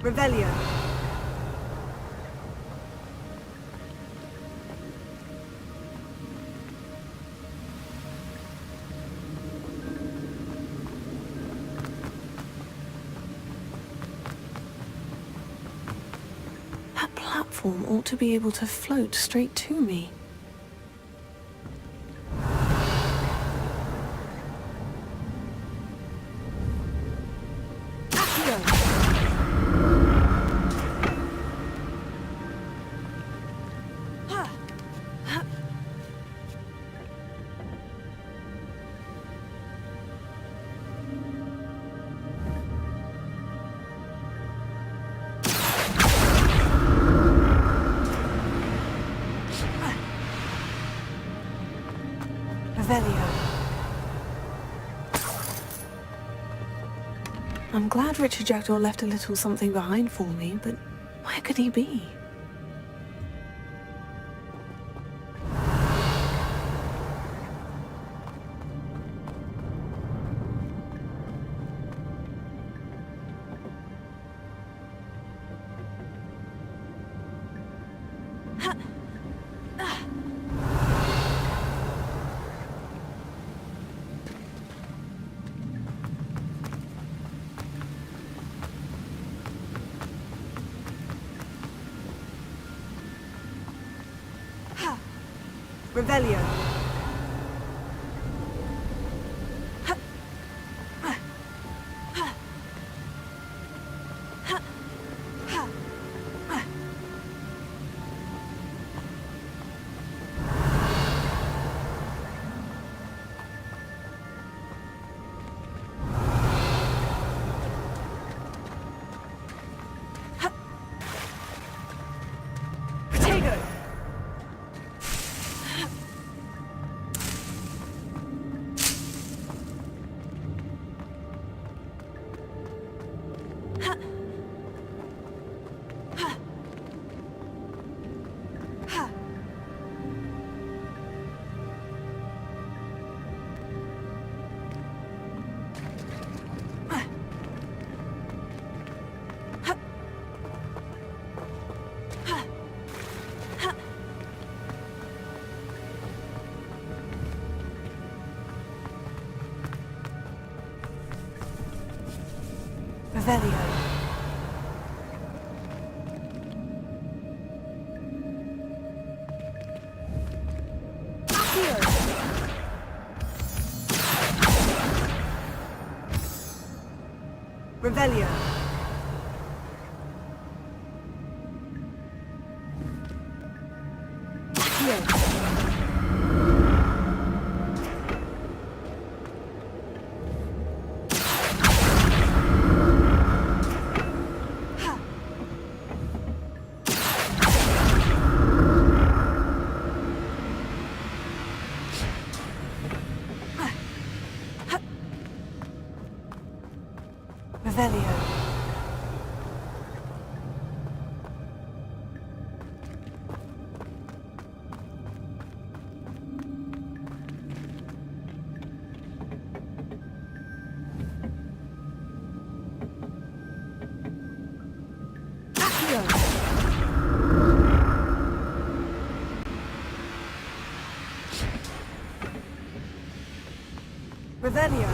Revelio. That platform ought to be able to float straight to me. I'm glad Richard Jackdaw left a little something behind for me, but where could he be? Revelio. Revelio. Revelio. Revelio.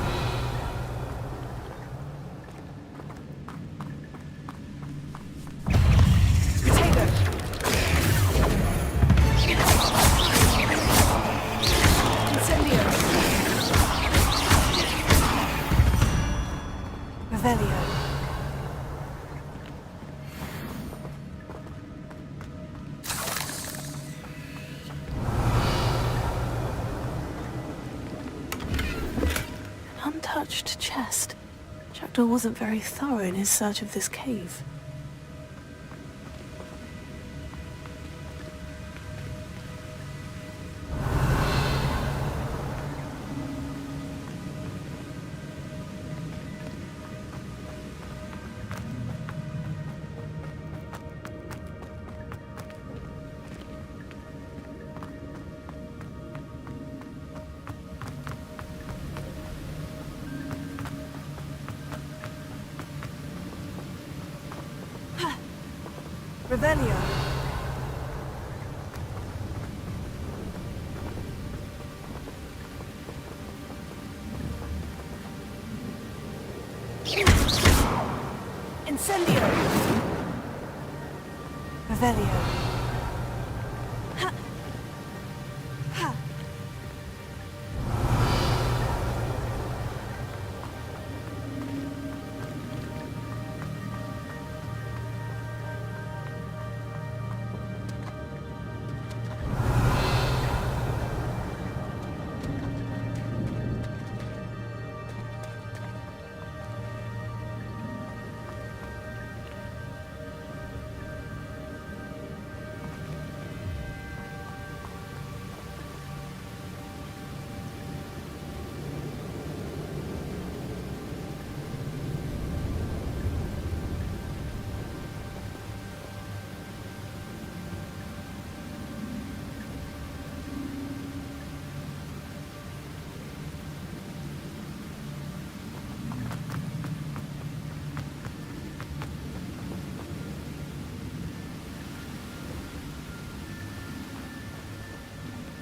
Revelio. Untouched chest. Jackdaw wasn't very thorough in his search of this cave. Revelio. Incendio. Revelio. Ha. Ha.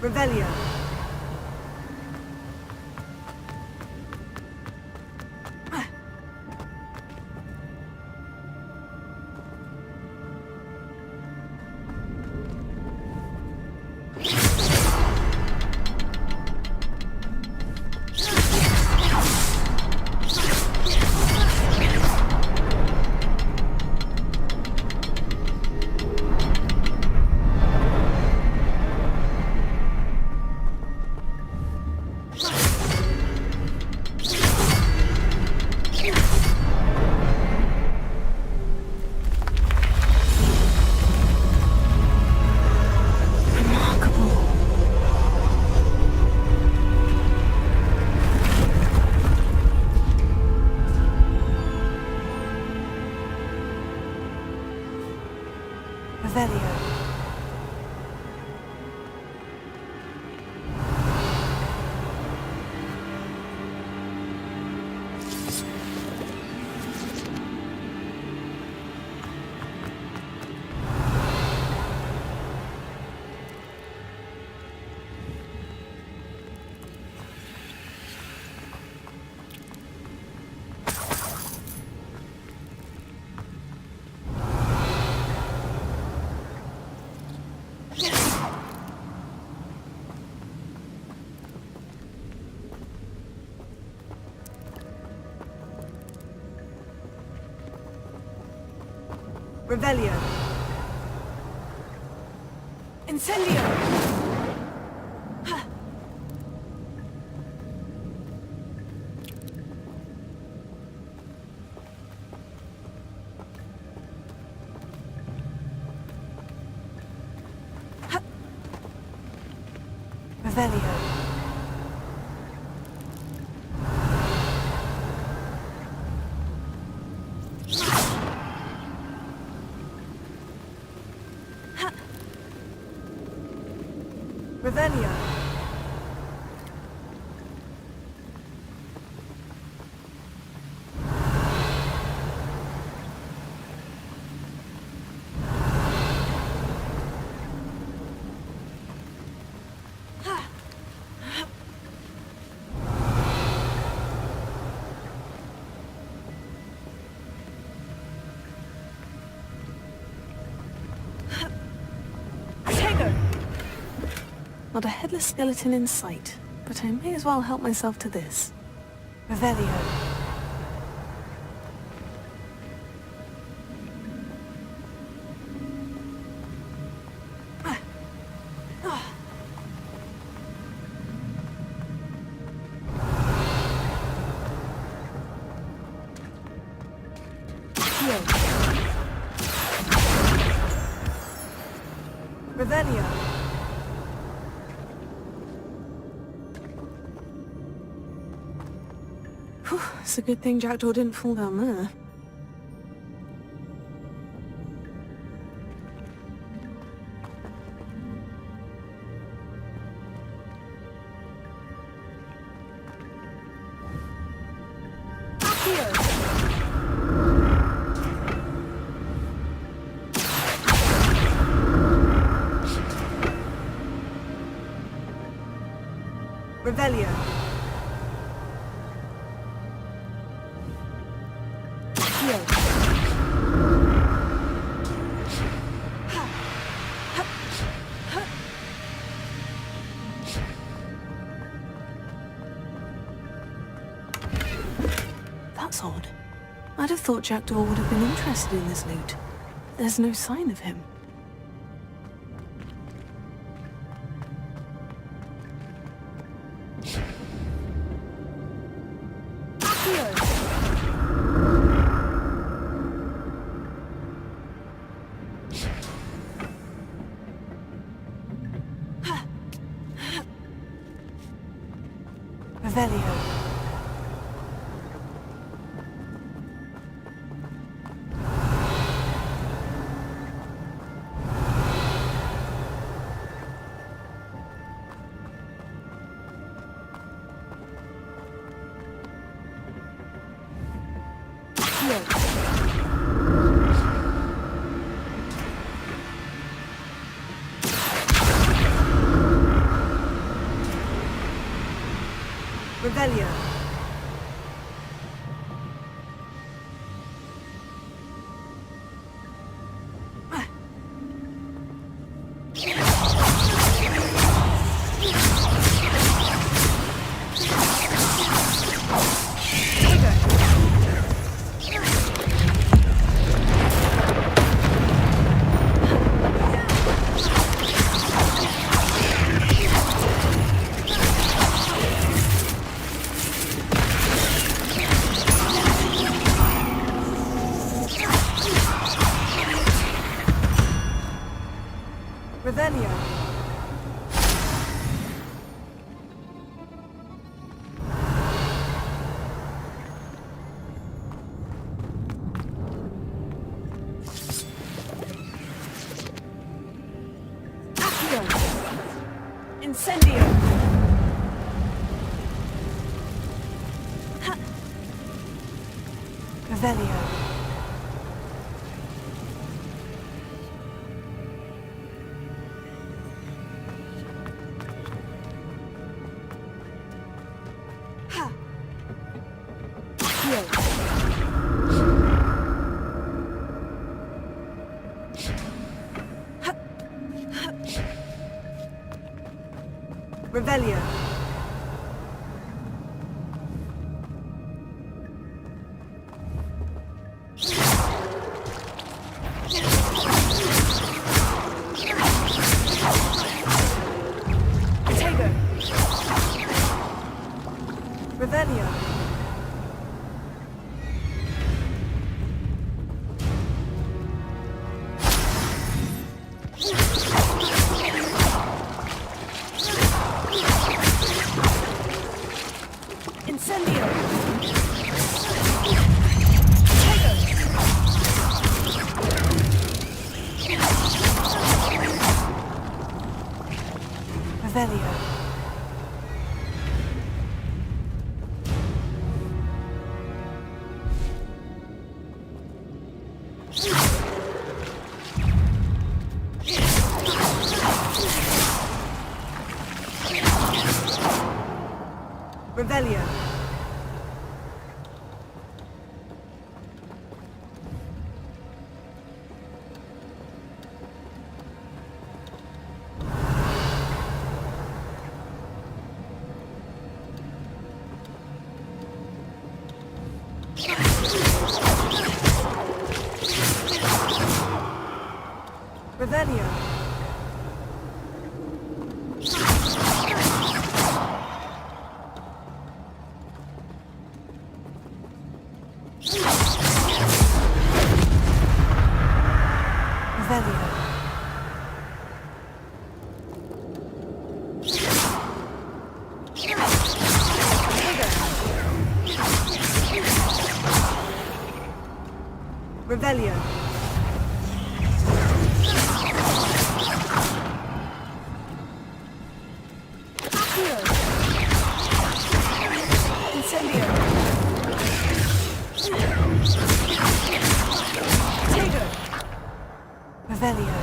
Revelio. Revelio. Revelio. Incendio. Ha. Ha. Revelio. Revelio. Not a headless skeleton in sight, but I may as well help myself to this. Revelio. Revelio. Whew, it's a good thing Jackdaw didn't fall down there. Here. Revelio. That's odd. I'd have thought Jackdaw would have been interested in this loot. There's no sign of him. Revelio. Revelio. Revelio. Accio. Incendio. Ha. Revelio. Revelio. Potato. Revelio. Incendio. Revelio. Revelio. Revelio. Revelio. Revelio. Incendio. Potato. Revelio.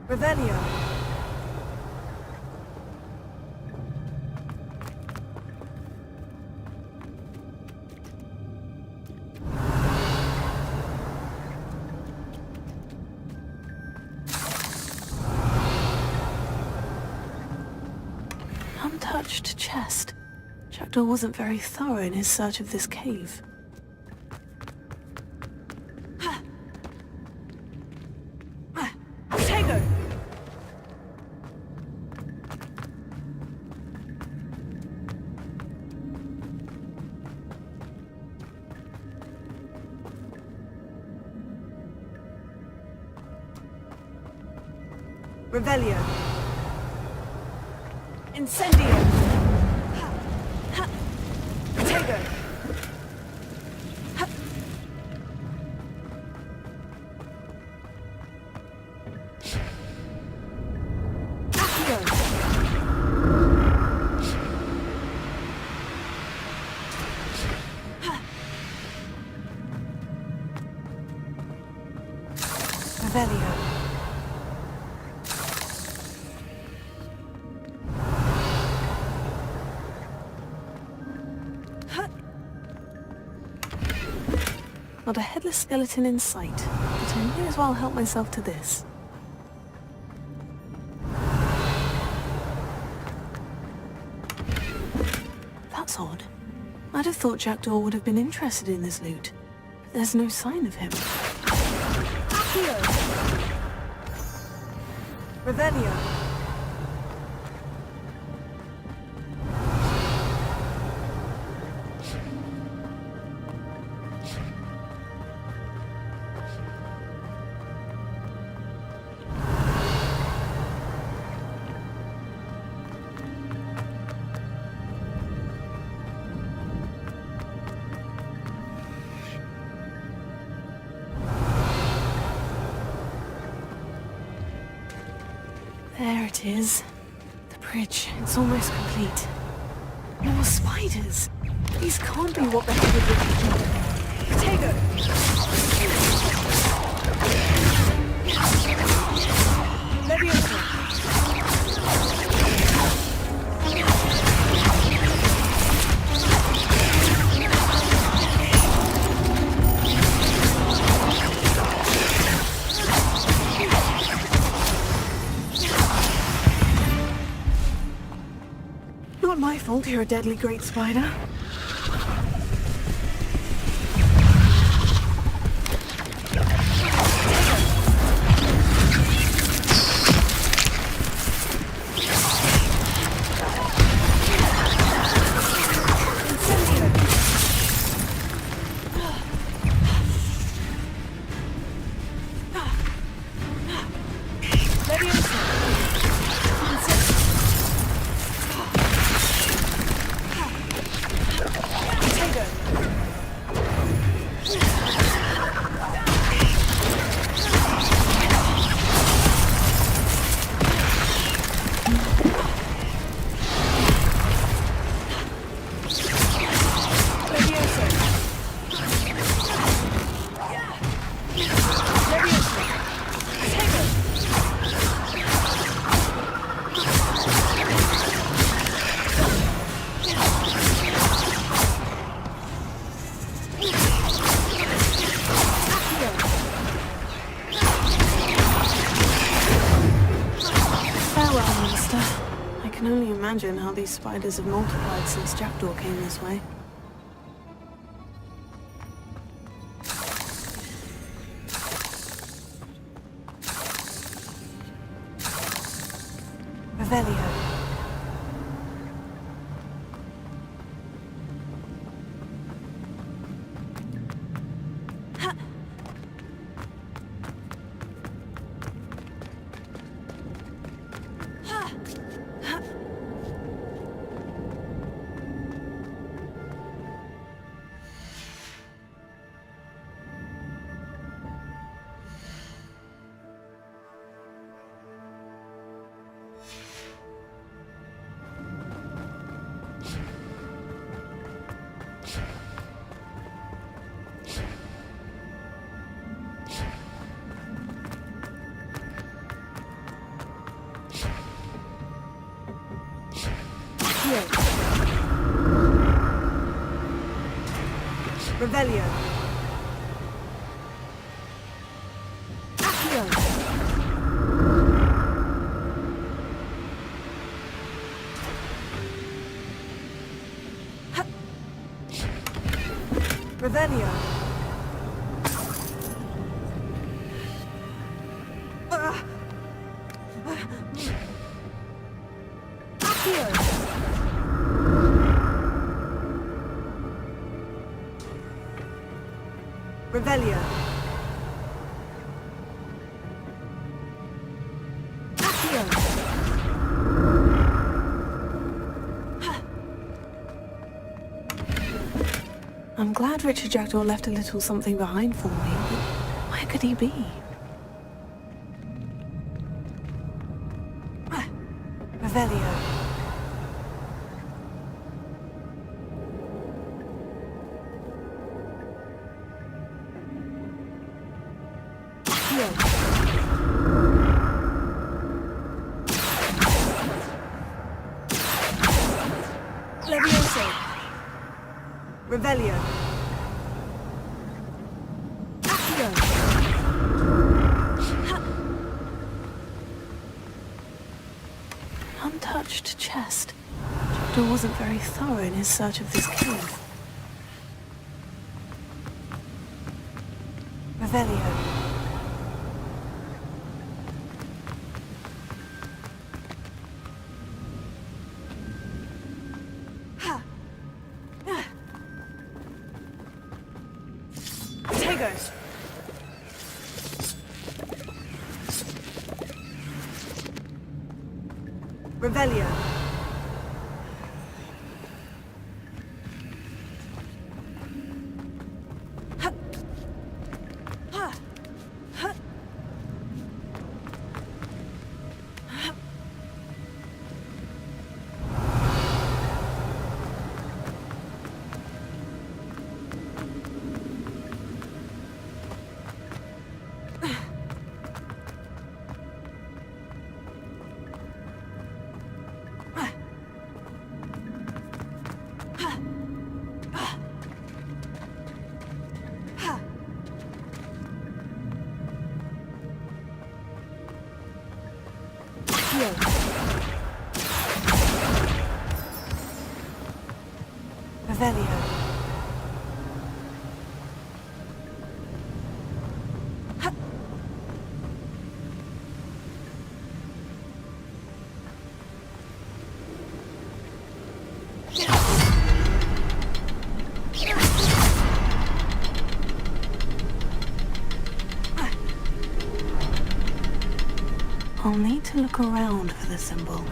Revelio. Untouched chest. Jackdaw wasn't very thorough in his search of this cave. Tego. Revelio. Incendio. Tego. Accio. Revelio. Not a headless skeleton in sight, but I may as well help myself to this. That's odd. I'd have thought Jackdaw would have been interested in this loot. There's no sign of him. Accio. Revelio. There it is. The bridge. It's almost complete. More spiders. These can't be what the heck would be. Tego. Leviosa. Not my fault you're a deadly great spider. I can only imagine how these spiders have multiplied since Jackdaw came this way. Revelio. Accio. Revelio. Accio. Revelio. Accio. Revelio. Accio. I'm glad Richard Jackdaw left a little something behind for me, but where could he be? Revelio. Accio. Levioso. Revelio. Accio. Untouched chest. Jackdaw wasn't very thorough in his search of this cave. Revelio. Potatoes. Revelio. Revelio. I'll need to look around for the symbol.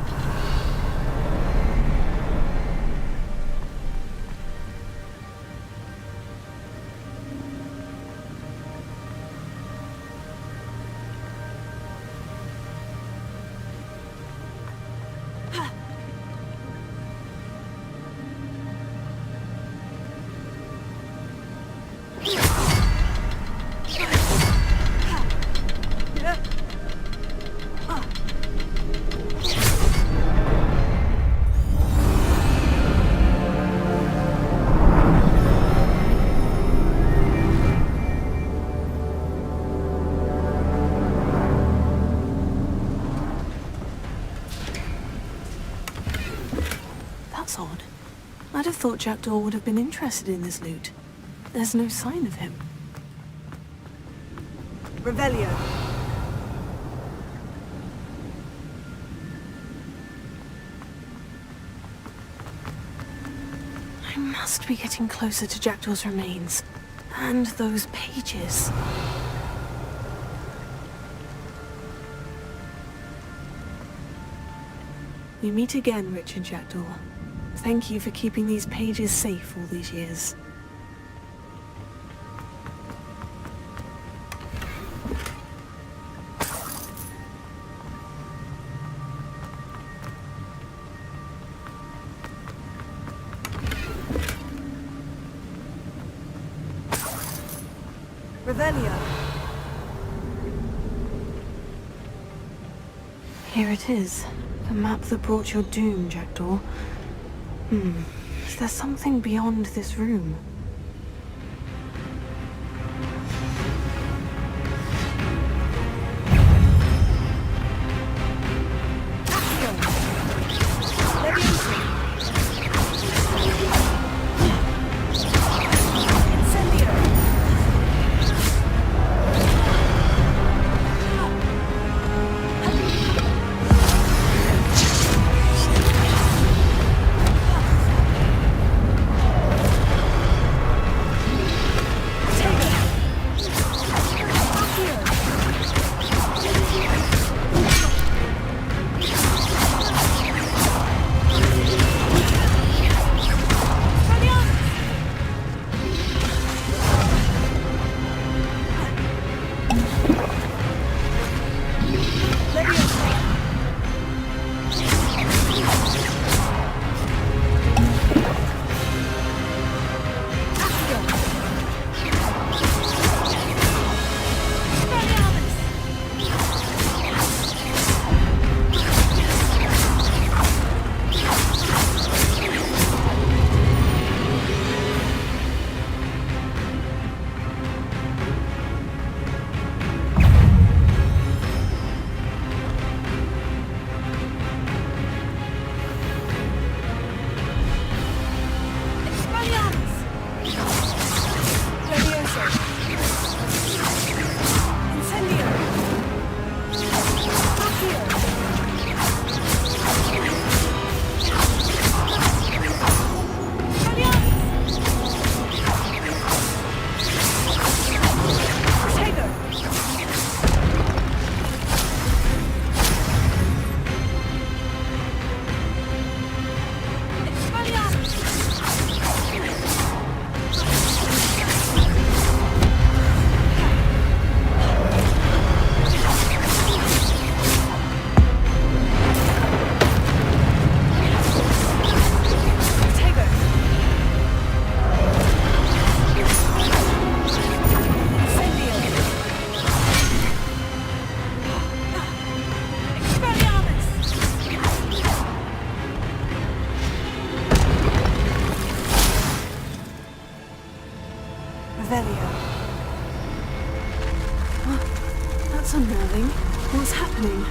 That's odd. I'd have thought Jackdaw would have been interested in this loot. There's no sign of him. Revelio. I must be getting closer to Jackdaw's remains. And those pages. We meet again, Richard Jackdaw. Thank you for keeping these pages safe all these years. Revelio. Here it is. The map that brought your doom, Jackdaw. Is there something beyond this room? That's unnerving. What's happening?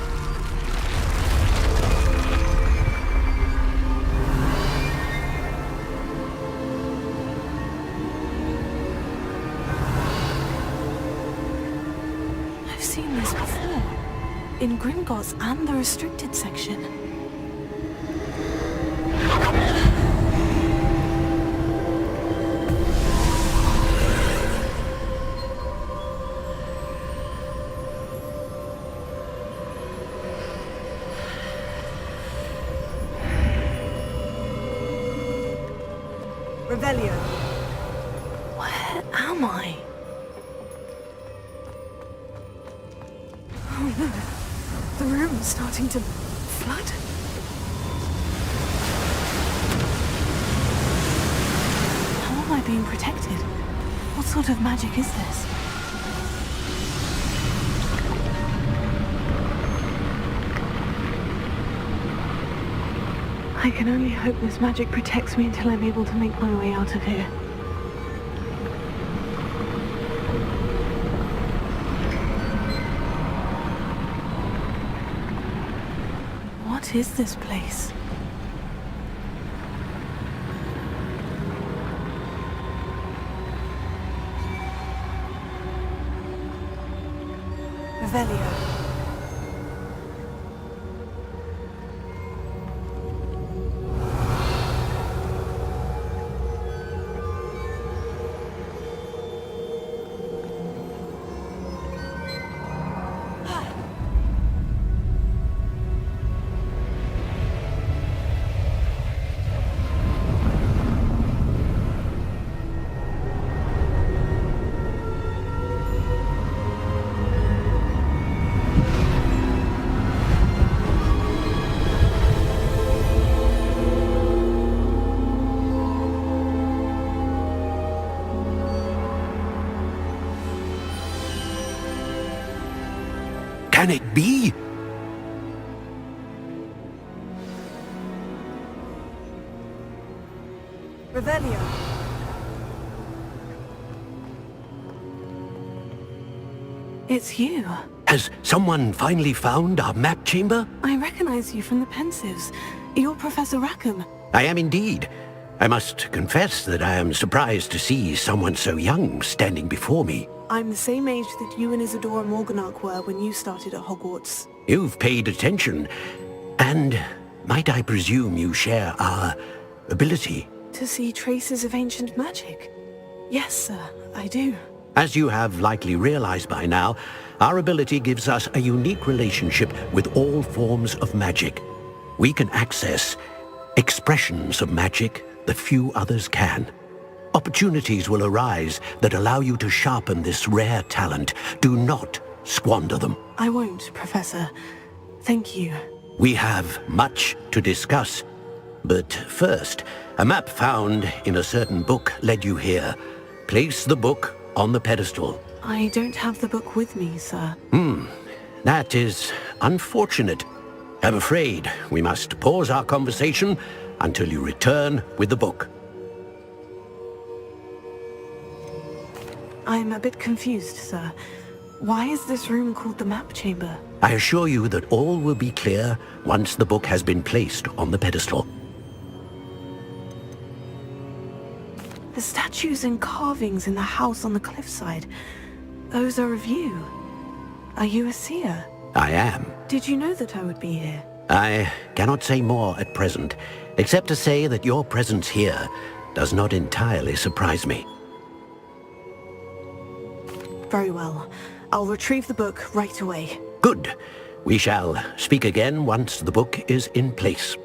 I've seen this before. In Gringotts and the restricted section. Revelio. Where am I? Oh no. The room's starting to flood. How am I being protected? What sort of magic is this? I can only hope this magic protects me until I'm able to make my way out of here. What is this place? Revelio. Can it be? Revelio. It's you. Has someone finally found our map chamber? I recognize you from the Pensives. You're Professor Rackham. I am indeed. I must confess that I am surprised to see someone so young standing before me. I'm the same age that you and Isadora Morganach were when you started at Hogwarts. You've paid attention. And might I presume you share our ability? To see traces of ancient magic? Yes, sir, I do. As you have likely realized by now, our ability gives us a unique relationship with all forms of magic. We can access expressions of magic that few others can. Opportunities will arise that allow you to sharpen this rare talent. Do not squander them. I won't, Professor. Thank you. We have much to discuss. But first, a map found in a certain book led you here. Place the book on the pedestal. I don't have the book with me, sir. That is unfortunate. I'm afraid we must pause our conversation until you return with the book. I'm a bit confused, sir. Why is this room called the map chamber? I assure you that all will be clear once the book has been placed on the pedestal. The statues and carvings in the house on the cliffside, those are of you. Are you a seer? I am. Did you know that I would be here? I cannot say more at present, except to say that your presence here does not entirely surprise me. Very well. I'll retrieve the book right away. Good. We shall speak again once the book is in place.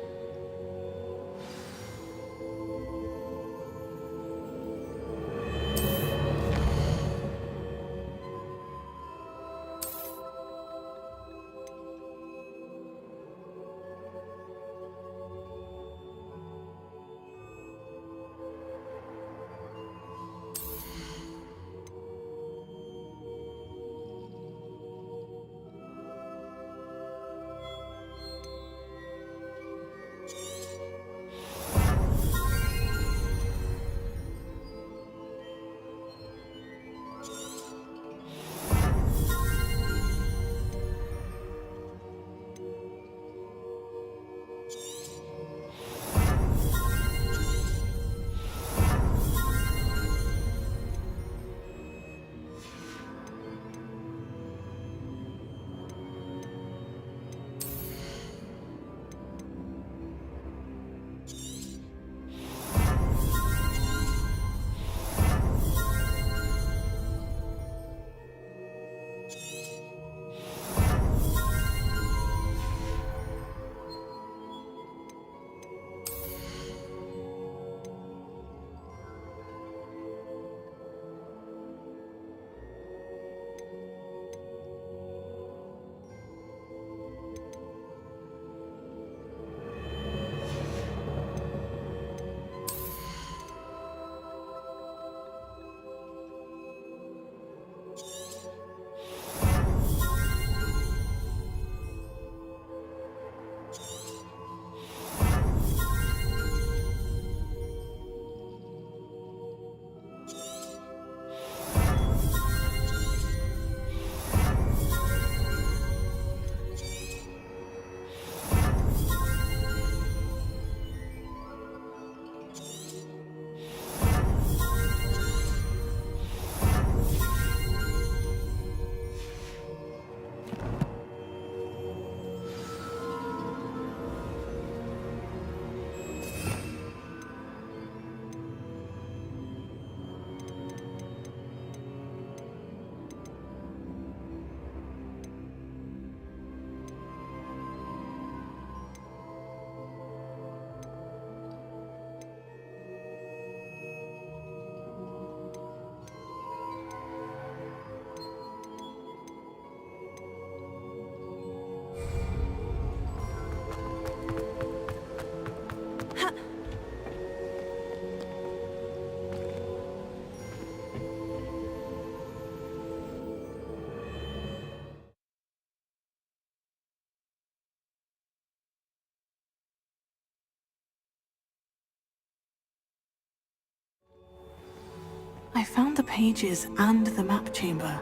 I found the pages and the map chamber.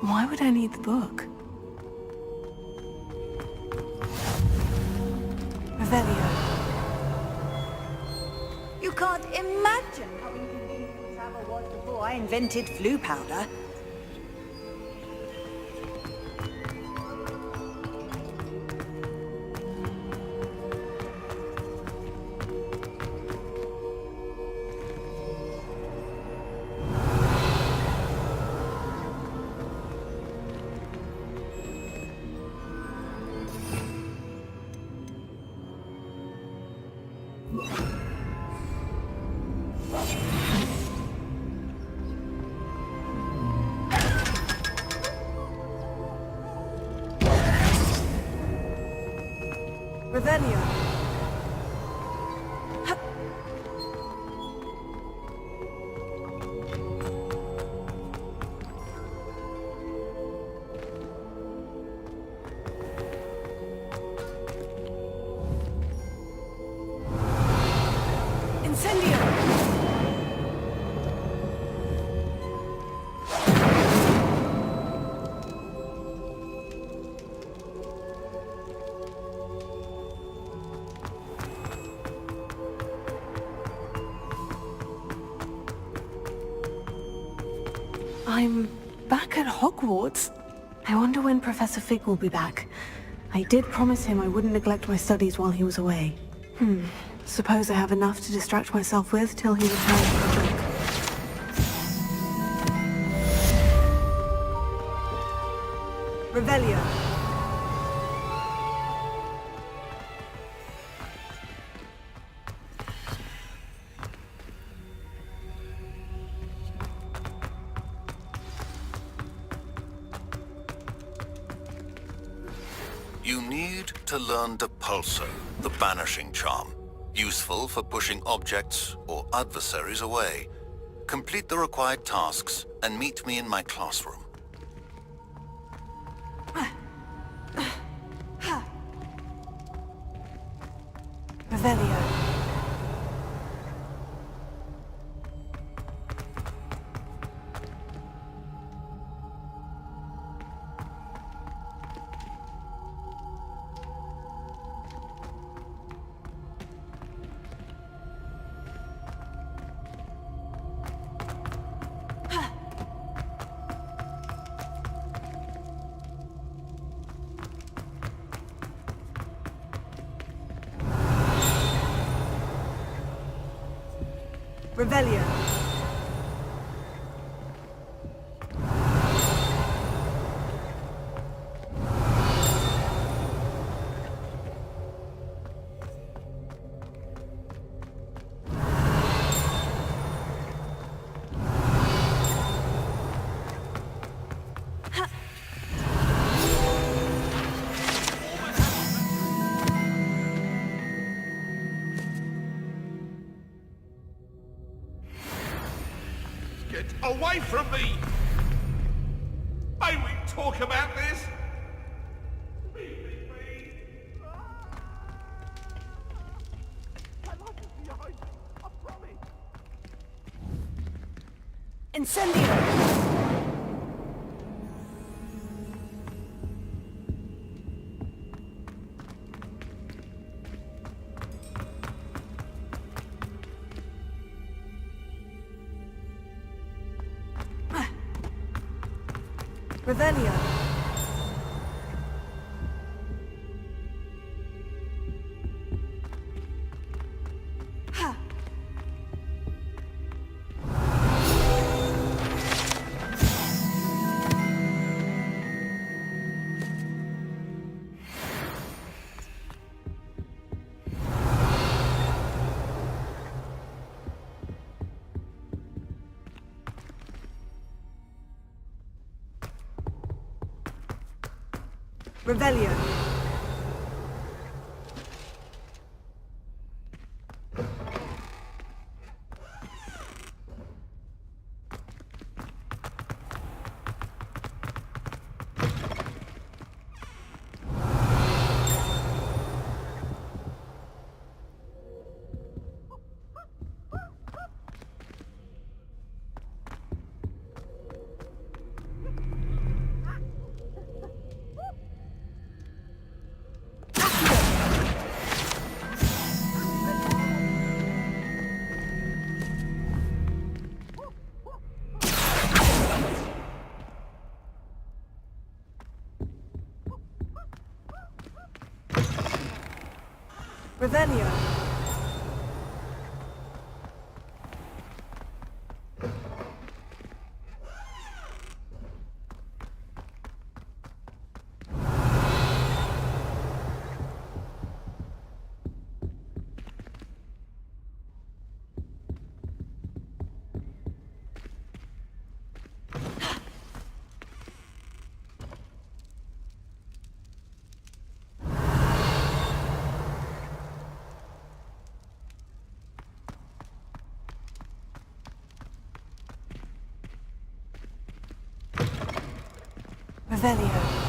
Why would I need the book? Revelio. You can't imagine how inconvenient travel was before I invented flu powder. Revelio. Incendio. I'm back at Hogwarts. I wonder when Professor Fig will be back. I did promise him I wouldn't neglect my studies while he was away. Suppose I have enough to distract myself with till he returns for a break. Revelio. You need to learn Depulso, the banishing charm. Useful for pushing objects or adversaries away. Complete the required tasks and meet me in my classroom. Revelio. Revelio. Get away from me! May we talk about this? Leave me be! My life is behind me, I promise! Incendio. Revelio. Ha. Revelio. Revelio. Revelio.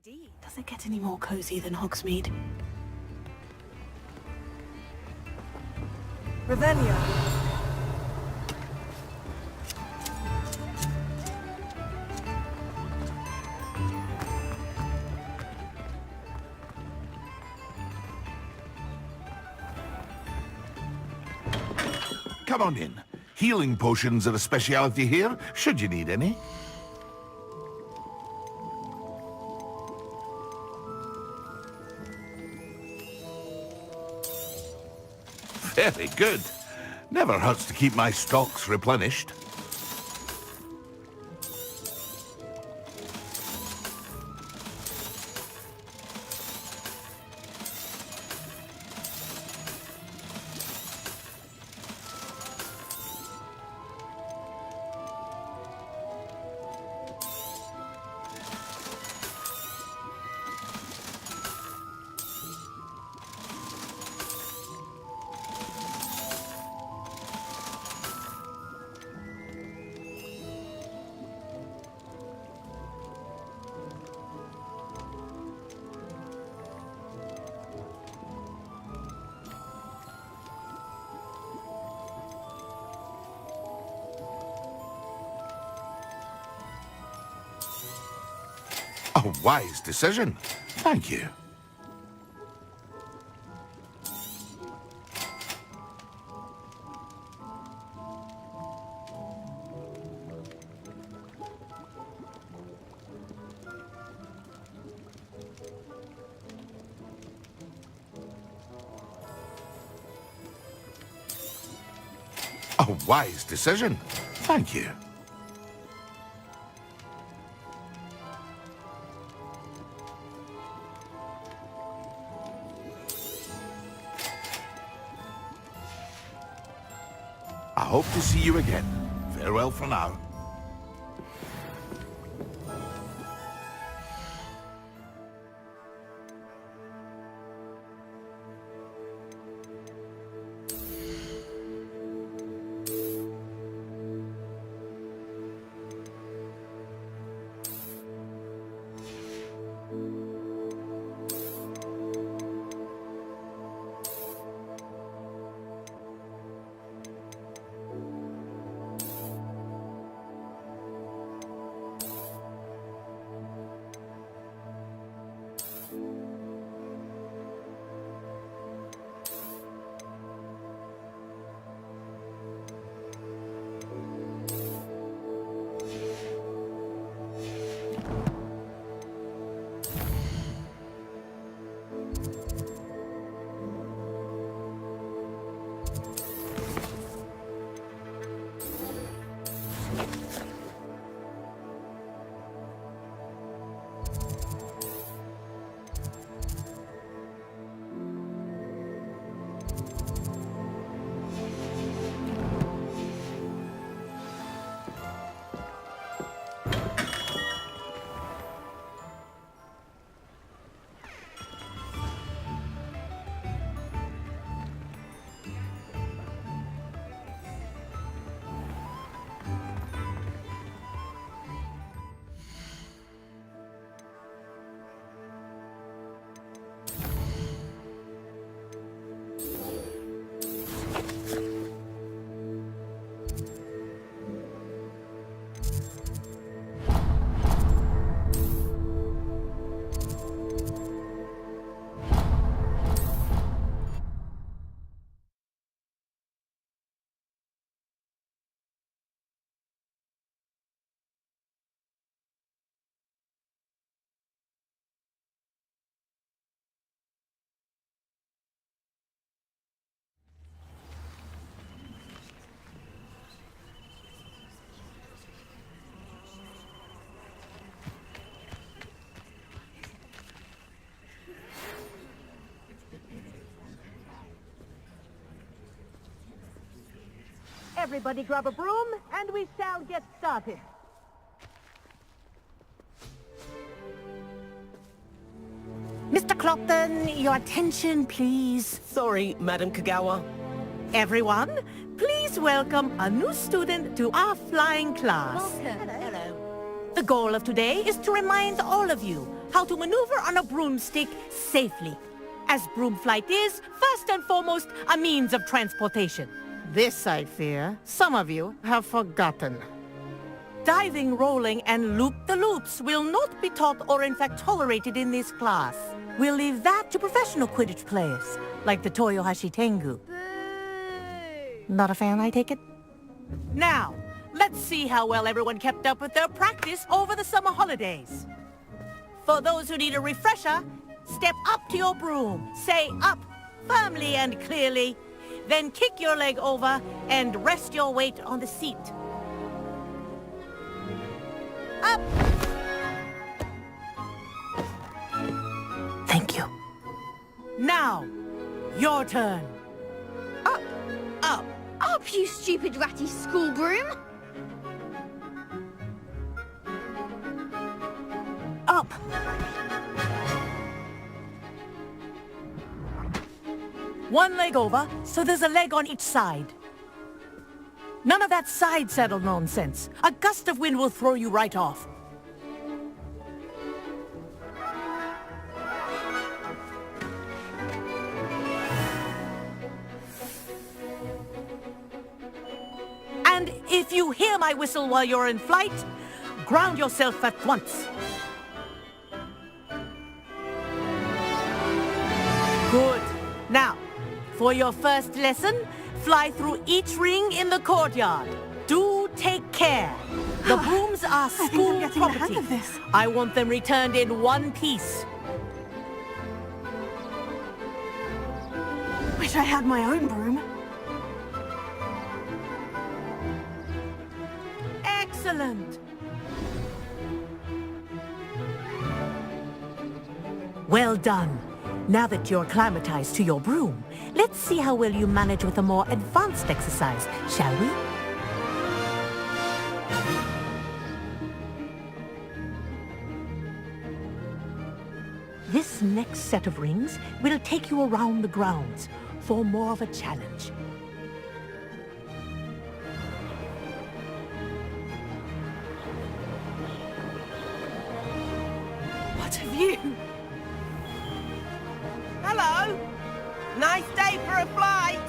indeed. Does it get any more cozy than Hogsmeade? Revelio. Come on in. Healing potions are a speciality here, should you need any. Very good. Never hurts to keep my stocks replenished. A wise decision. Thank you. A wise decision. Thank you. I hope to see you again. Farewell for now. Everybody grab a broom, and we shall get started. Mr. Clopton, your attention, please. Sorry, Madam Kagawa. Everyone, please welcome a new student to our flying class. Hello. The goal of today is to remind all of you how to maneuver on a broomstick safely. As broom flight is, first and foremost, a means of transportation. This, I fear, some of you have forgotten. Diving, rolling, and loop-the-loops will not be taught or in fact tolerated in this class. We'll leave that to professional Quidditch players, like the Toyohashi Tengu. Not a fan, I take it? Now, let's see how well everyone kept up with their practice over the summer holidays. For those who need a refresher, step up to your broom, say up, firmly and clearly, then kick your leg over and rest your weight on the seat. Up! Thank you. Now, your turn. Up! Up! Up, you stupid ratty school broom! Up! One leg over, so there's a leg on each side. None of that side saddle nonsense. A gust of wind will throw you right off. And if you hear my whistle while you're in flight, ground yourself at once. Good. Now, for your first lesson, fly through each ring in the courtyard. Do take care. The brooms are school I'm getting the hang property. of this. I want them returned in one piece. Wish I had my own broom. Excellent. Well done. Now that you're acclimatized to your broom, let's see how well you manage with a more advanced exercise, shall we? This next set of rings will take you around the grounds for more of a challenge. What have you? Hello! Nice day for a flight!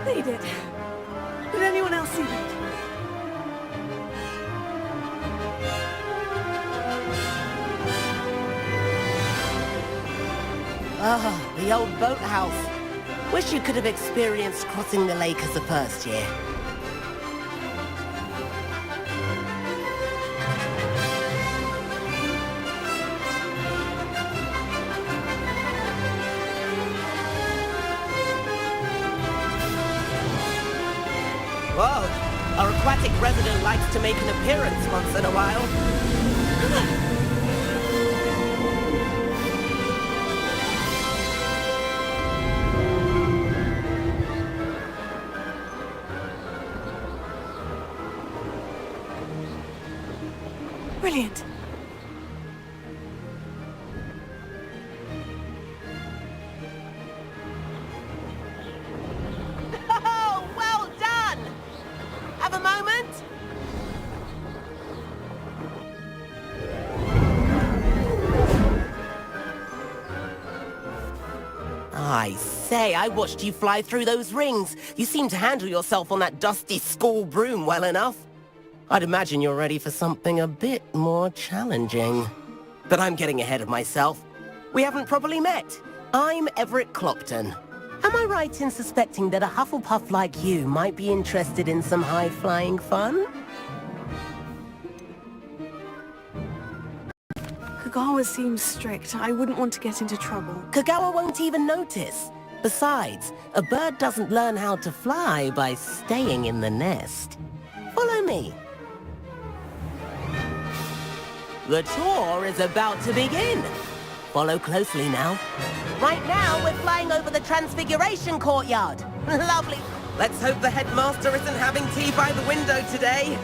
They did. Did anyone else see that? Ah, the old boathouse. Wish you could have experienced crossing the lake as a first year. Whoa, our aquatic resident likes to make an appearance once in a while. Brilliant. Oh, well done! Have a moment? I say, I watched you fly through those rings. You seem to handle yourself on that dusty school broom well enough. I'd imagine you're ready for something a bit more challenging. But I'm getting ahead of myself. We haven't properly met. I'm Everett Clopton. Am I right in suspecting that a Hufflepuff like you might be interested in some high-flying fun? Kagawa seems strict. I wouldn't want to get into trouble. Kagawa won't even notice. Besides, a bird doesn't learn how to fly by staying in the nest. Follow me. The tour is about to begin. Follow closely now. Right now, we're flying over the Transfiguration Courtyard. Lovely. Let's hope the headmaster isn't having tea by the window today.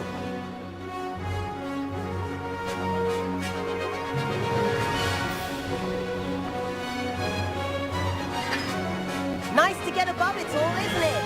get above it all, isn't it?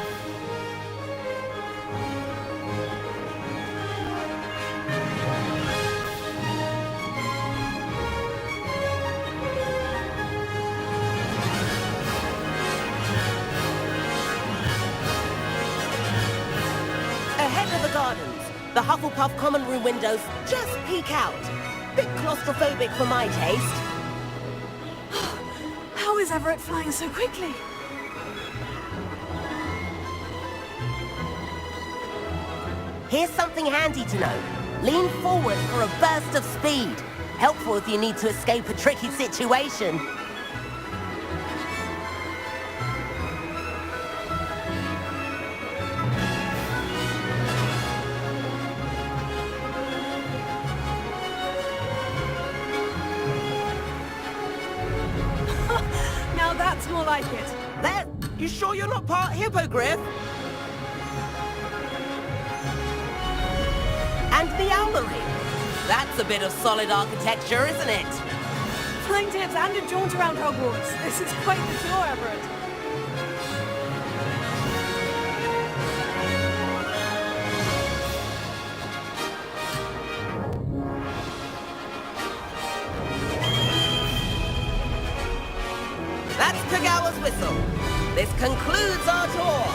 Ahead of the gardens, the Hufflepuff common room windows just peek out. Bit claustrophobic for my taste. How is Everett flying so quickly? Here's something handy to know. Lean forward for a burst of speed. Helpful if you need to escape a tricky situation. Now that's more like it. There! You sure you're not part hippogriff? And the owlery. That's a bit of solid architecture, isn't it? Flying tips and a jaunt around Hogwarts. This is quite the tour, Everett. That's Kagawa's whistle. This concludes our tour.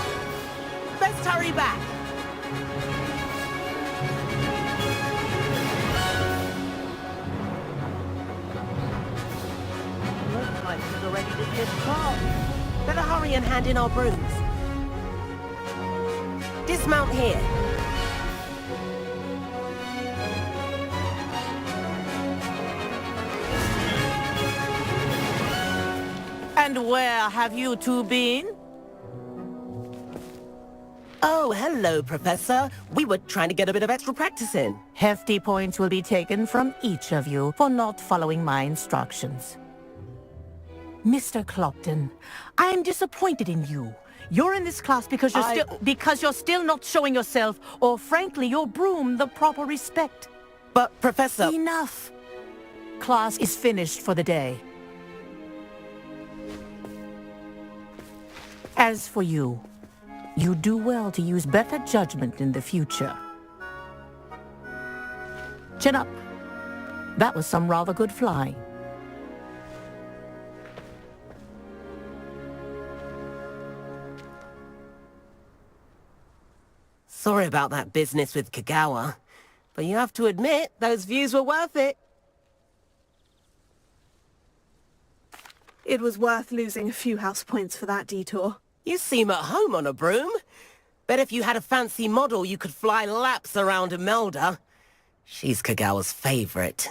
Best hurry back. Looks like we're ready to dismount. Better hurry and hand in our brooms. Dismount here. And where have you two been? Oh, hello, Professor. We were trying to get a bit of extra practice in. Hefty points will be taken from each of you for not following my instructions. Mr. Clopton, I am disappointed in you. You're in this class because you're still not showing yourself, or frankly, your broom the proper respect. But, Professor... Enough. Class is finished for the day. As for you, you do well to use better judgment in the future. Chin up. That was some rather good flying. Sorry about that business with Kagawa, but you have to admit, those views were worth it. It was worth losing a few house points for that detour. You seem at home on a broom. Bet if you had a fancy model, you could fly laps around Imelda. She's Kagawa's favorite.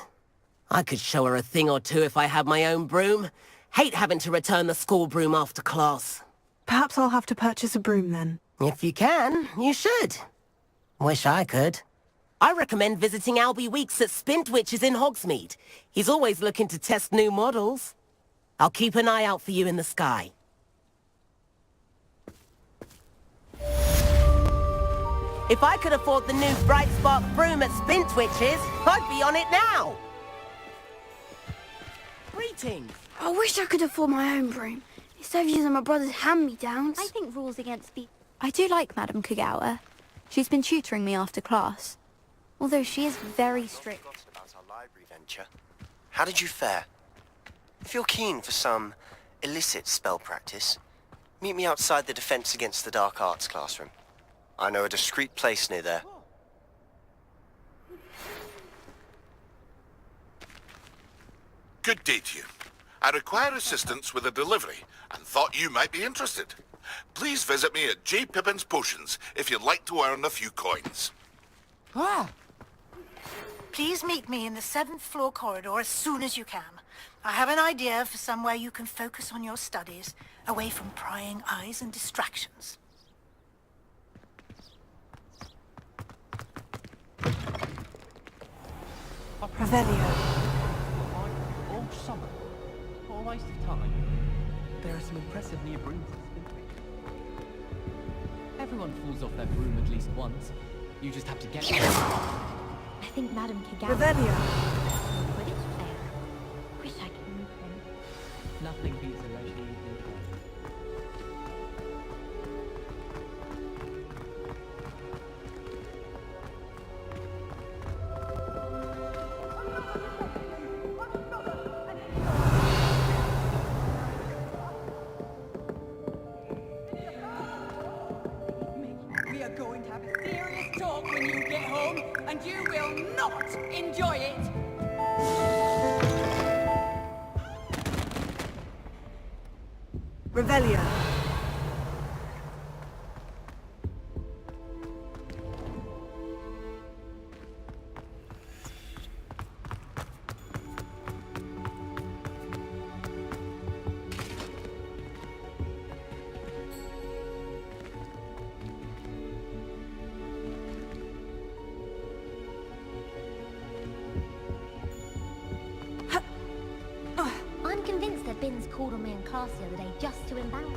I could show her a thing or two if I had my own broom. Hate having to return the school broom after class. Perhaps I'll have to purchase a broom then. If you can, you should. Wish I could. I recommend visiting Albie Weeks at Spintwitches in Hogsmeade. He's always looking to test new models. I'll keep an eye out for you in the sky. If I could afford the new Bright Spark broom at Spintwitches, I'd be on it now! Greetings! I wish I could afford my own broom. Instead of using my brother's hand-me-downs. I think rules against I do like Madame Kagawa. She's been tutoring me after class. Although she is very strict. About our library venture. How did you fare? If you're keen for some illicit spell practice, meet me outside the Defense Against the Dark Arts classroom. I know a discreet place near there. Good day to you. I require assistance with a delivery and thought you might be interested. Please visit me at J. Pippin's Potions if you'd like to earn a few coins. Please meet me in the 7th floor corridor as soon as you can. I have an idea for somewhere you can focus on your studies, away from prying eyes and distractions. Revelio. All summer. What a waste of time. There are some impressive new brooms at Spintwitch. Everyone falls off their broom at least once. You just have to get there. I think Madame Kagawa... Revelio. Quidditch player. Wish I could meet him. Nothing beats a leisurely evening. We are going to have a serious talk when you get home, and you will not enjoy it! Revelio. I'm convinced that Binns called on me in class the other day just to embarrass me.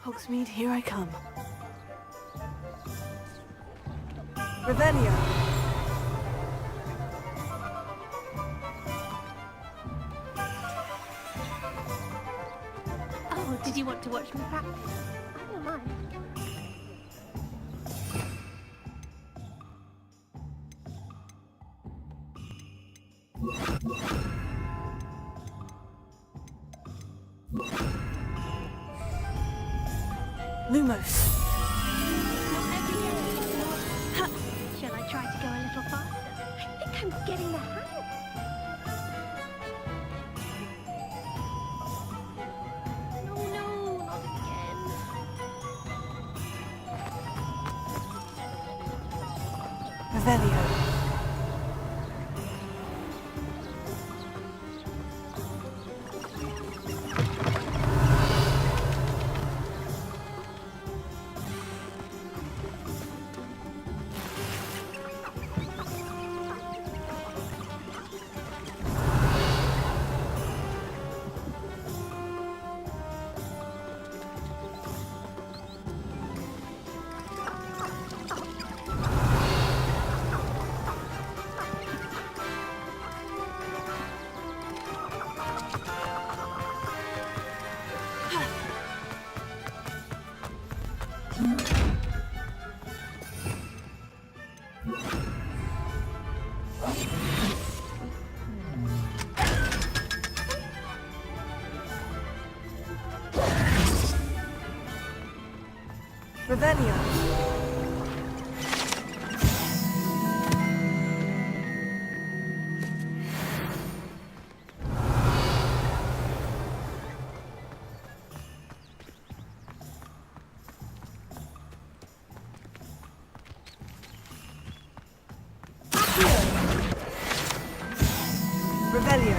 Hogsmeade, here I come. Revelio. Oh, did you want to watch me practice? I don't mind. Lumos. Shall I try to go a little faster? I think I'm getting the hang of it. No, not again. Revelio. Revelio. Revelio.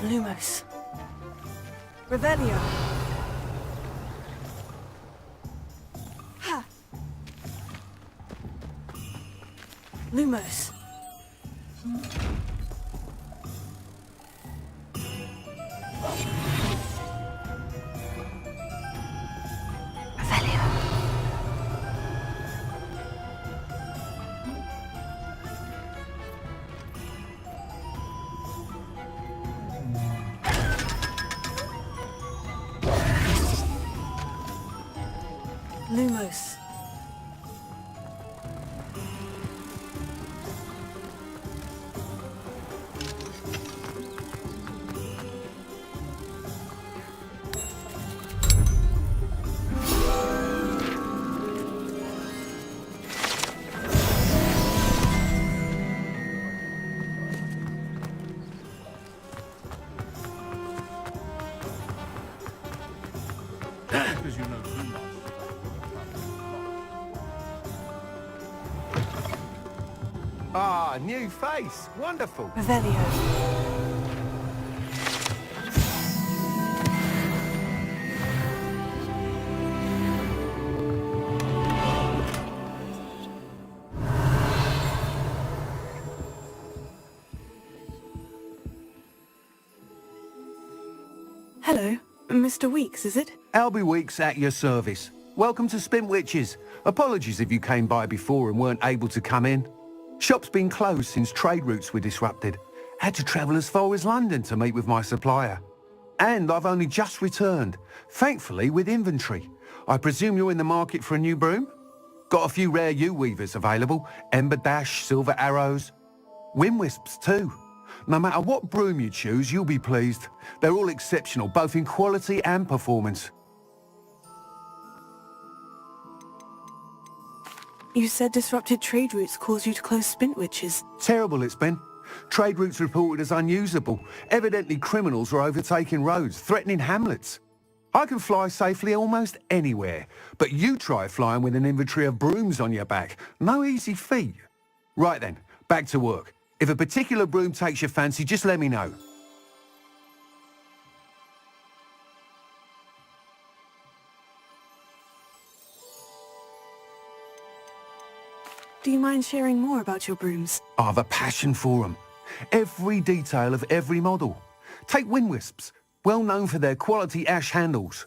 Lumos. Revelio. Ha. Lumos. Revelio. Lumos. because you know too much. Ah, new face. Wonderful. Revelio. Hello, Mr. Weeks, is it? Albie Weeks at your service. Welcome to Spintwitches. Apologies if you came by before and weren't able to come in. Shop's been closed since trade routes were disrupted. Had to travel as far as London to meet with my supplier. And I've only just returned, thankfully with inventory. I presume you're in the market for a new broom? Got a few rare U-weavers available. Ember Dash, Silver Arrows. Wind Wisps too. No matter what broom you choose, you'll be pleased. They're all exceptional, both in quality and performance. You said disrupted trade routes caused you to close Spintwitches. Terrible it's been. Trade routes reported as unusable. Evidently criminals are overtaking roads, threatening hamlets. I can fly safely almost anywhere, but you try flying with an inventory of brooms on your back. No easy feat. Right then, back to work. If a particular broom takes your fancy, just let me know. Do you mind sharing more about your brooms? I have a passion for them. Every detail of every model. Take Wind Wisps, well known for their quality ash handles.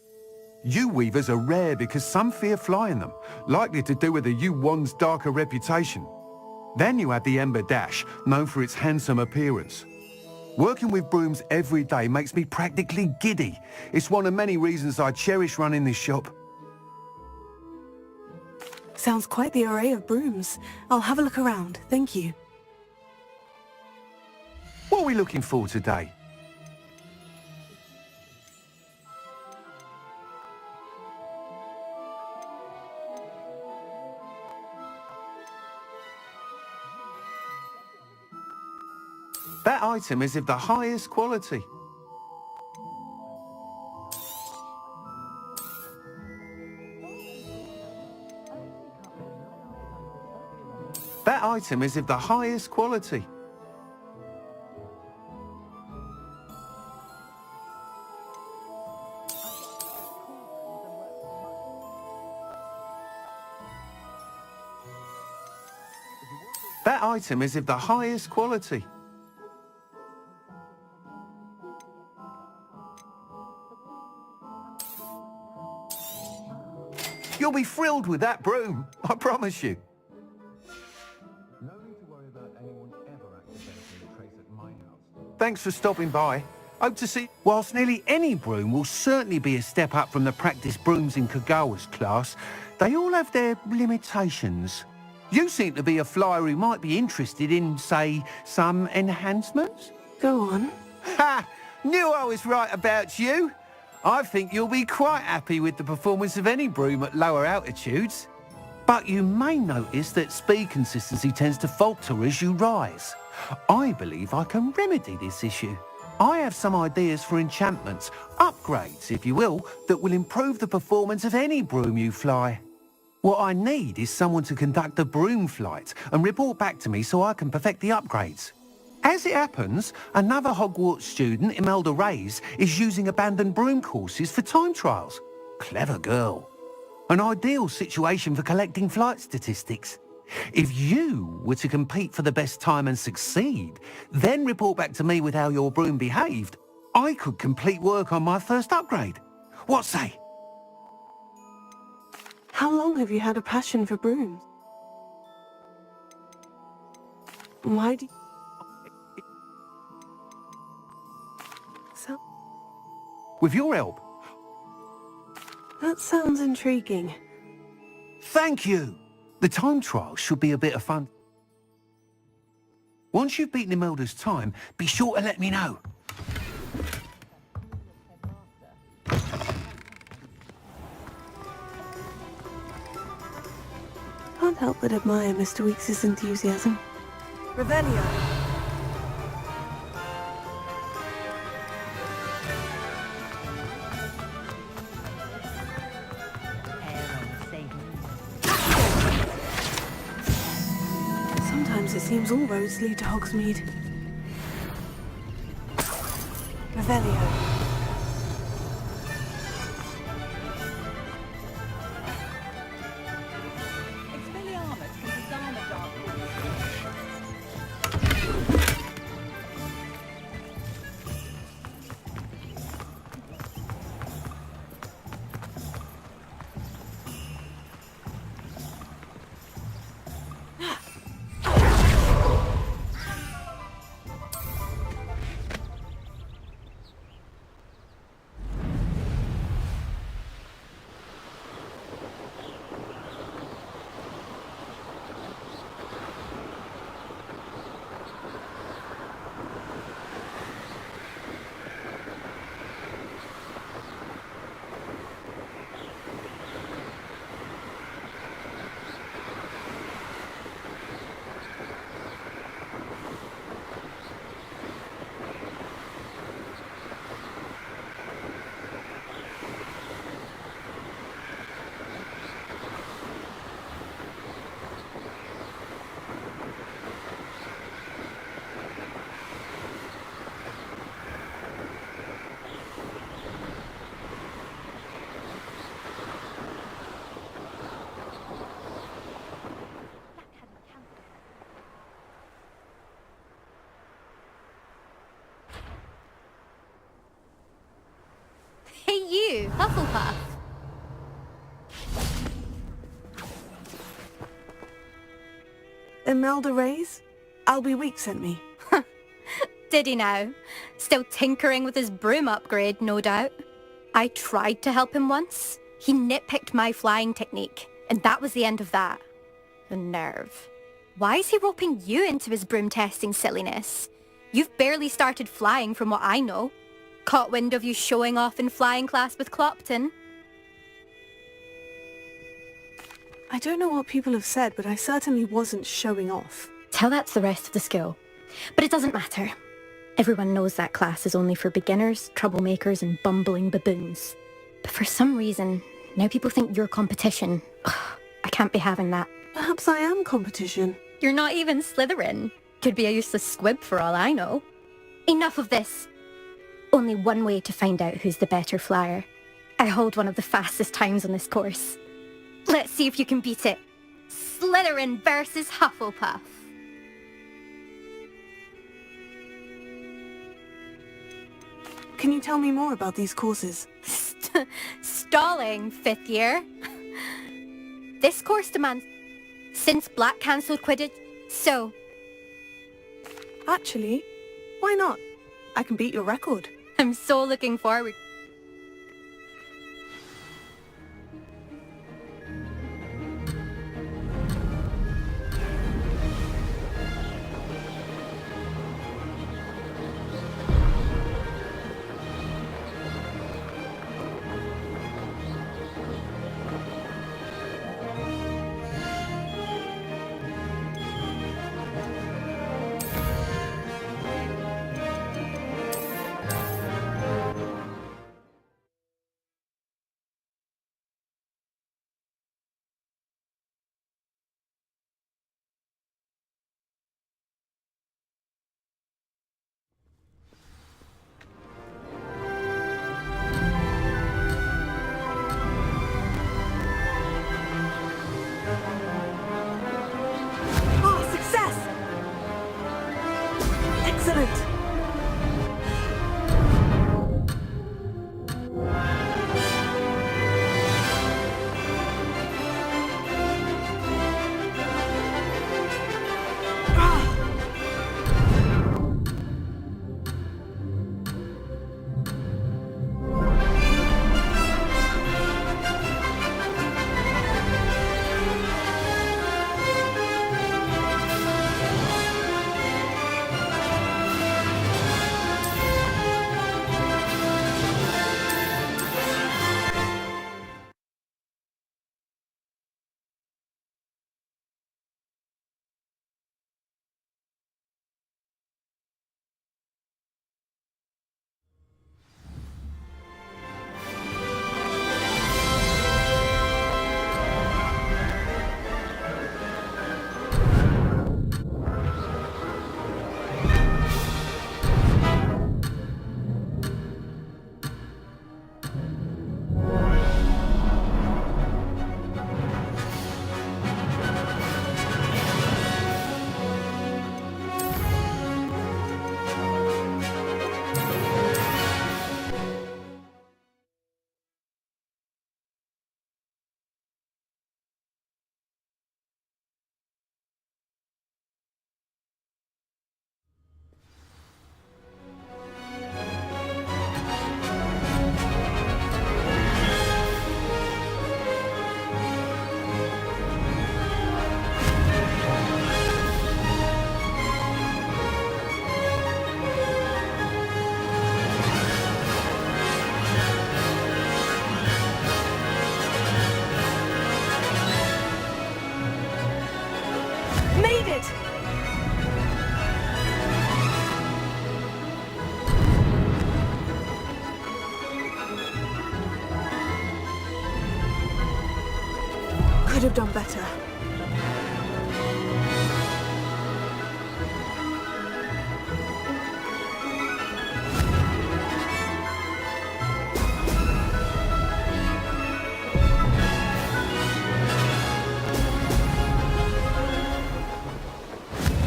U-weavers are rare because some fear flying them, likely to do with the U-wand's darker reputation. Then you have the Ember Dash, known for its handsome appearance. Working with brooms every day makes me practically giddy. It's one of many reasons I cherish running this shop. Sounds quite the array of brooms. I'll have a look around, thank you. What are we looking for today? That item is of the highest quality. That item is of the highest quality. That item is of the highest quality. You'll be thrilled with that broom, I promise you. No need to worry about anyone ever activating a trace at my house. Thanks for stopping by. Hope to see... Whilst nearly any broom will certainly be a step up from the practice brooms in Kagawa's class, they all have their limitations. You seem to be a flyer who might be interested in, say, some enhancements? Go on. Ha! Knew I was right about you. I think you'll be quite happy with the performance of any broom at lower altitudes. But you may notice that speed consistency tends to falter as you rise. I believe I can remedy this issue. I have some ideas for enchantments, upgrades if you will, that will improve the performance of any broom you fly. What I need is someone to conduct a broom flight and report back to me so I can perfect the upgrades. As it happens, another Hogwarts student, Imelda Reyes, is using abandoned broom courses for time trials. Clever girl. An ideal situation for collecting flight statistics. If you were to compete for the best time and succeed, then report back to me with how your broom behaved, I could complete work on my first upgrade. What say? How long have you had a passion for brooms? Why do you... With your help. That sounds intriguing. Thank you. The time trial should be a bit of fun. Once you've beaten Imelda's time, be sure to let me know. Can't help but admire Mr. Weeks' enthusiasm. Revelio. Seems all roads lead to Hogsmeade. Revelio. Expelliarmus can disarm a dark force. Hey you, Hufflepuff. Imelda Reyes? Albie Week sent me. Did he now? Still tinkering with his broom upgrade, no doubt. I tried to help him once. He nitpicked my flying technique, and that was the end of that. The nerve. Why is he roping you into his broom testing silliness? You've barely started flying from what I know. Caught wind of you showing off in flying class with Clopton. I don't know what people have said, but I certainly wasn't showing off. Tell that to the rest of the school. But it doesn't matter. Everyone knows that class is only for beginners, troublemakers, and bumbling baboons. But for some reason, now people think you're competition. Ugh, I can't be having that. Perhaps I am competition. You're not even Slytherin. Could be a useless squib for all I know. Enough of this. Only one way to find out who's the better flyer. I hold one of the fastest times on this course. Let's see if you can beat it. Slytherin versus Hufflepuff. Can you tell me more about these courses? Stalling, 5th year. This course demands... Since Black cancelled Quidditch, so... Actually, why not? I can beat your record. I'm so looking forward. Could have done better.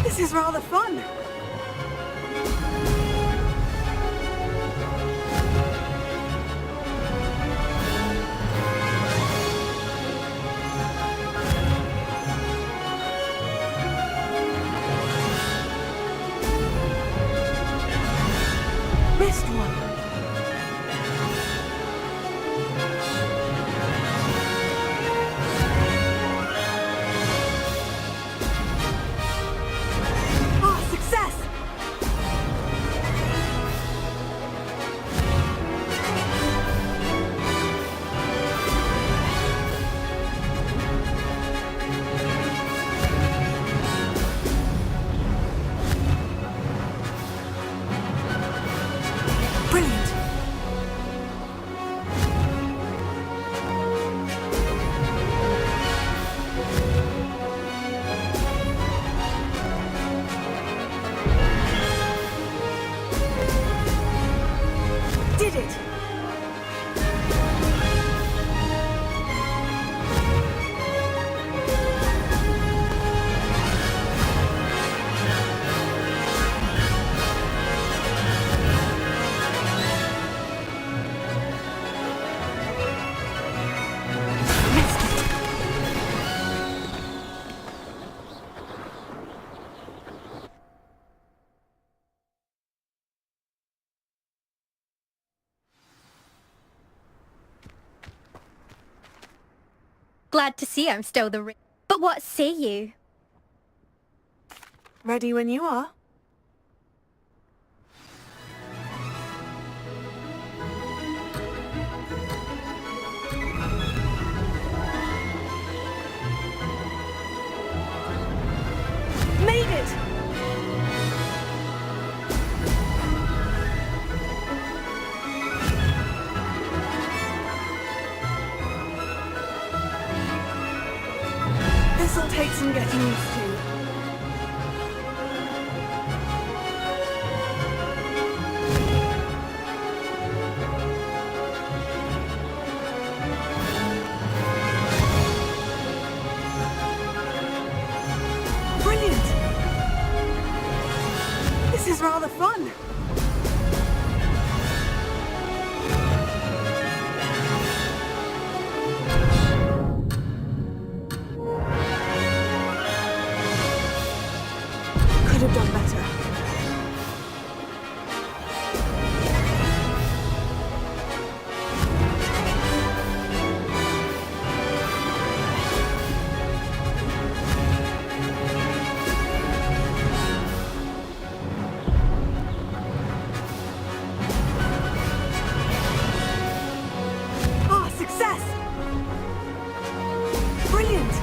This is rather fun. Missed one. Ah, success! Brilliant. Did it. Glad to see I'm still the But what say you? Ready when you are. Made it! This'll take some getting used to. Brilliant! This is rather fun. Could have done better. Ah, success! Brilliant!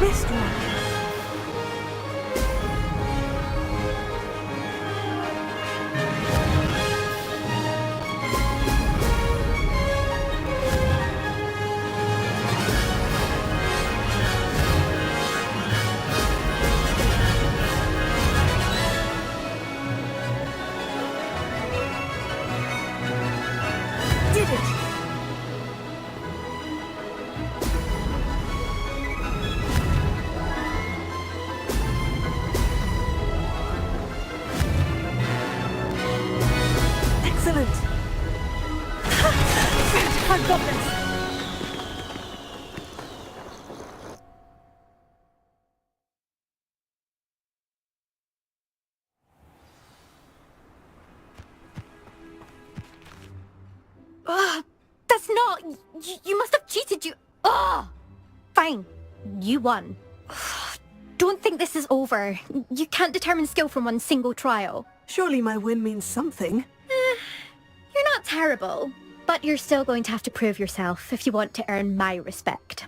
Missed one. Did it! Excellent! I've got this! That's not... You must have cheated, you... Ugh! Fine. You won. Don't think this is over. You can't determine skill from one single trial. Surely my win means something. You're not terrible, but you're still going to have to prove yourself if you want to earn my respect.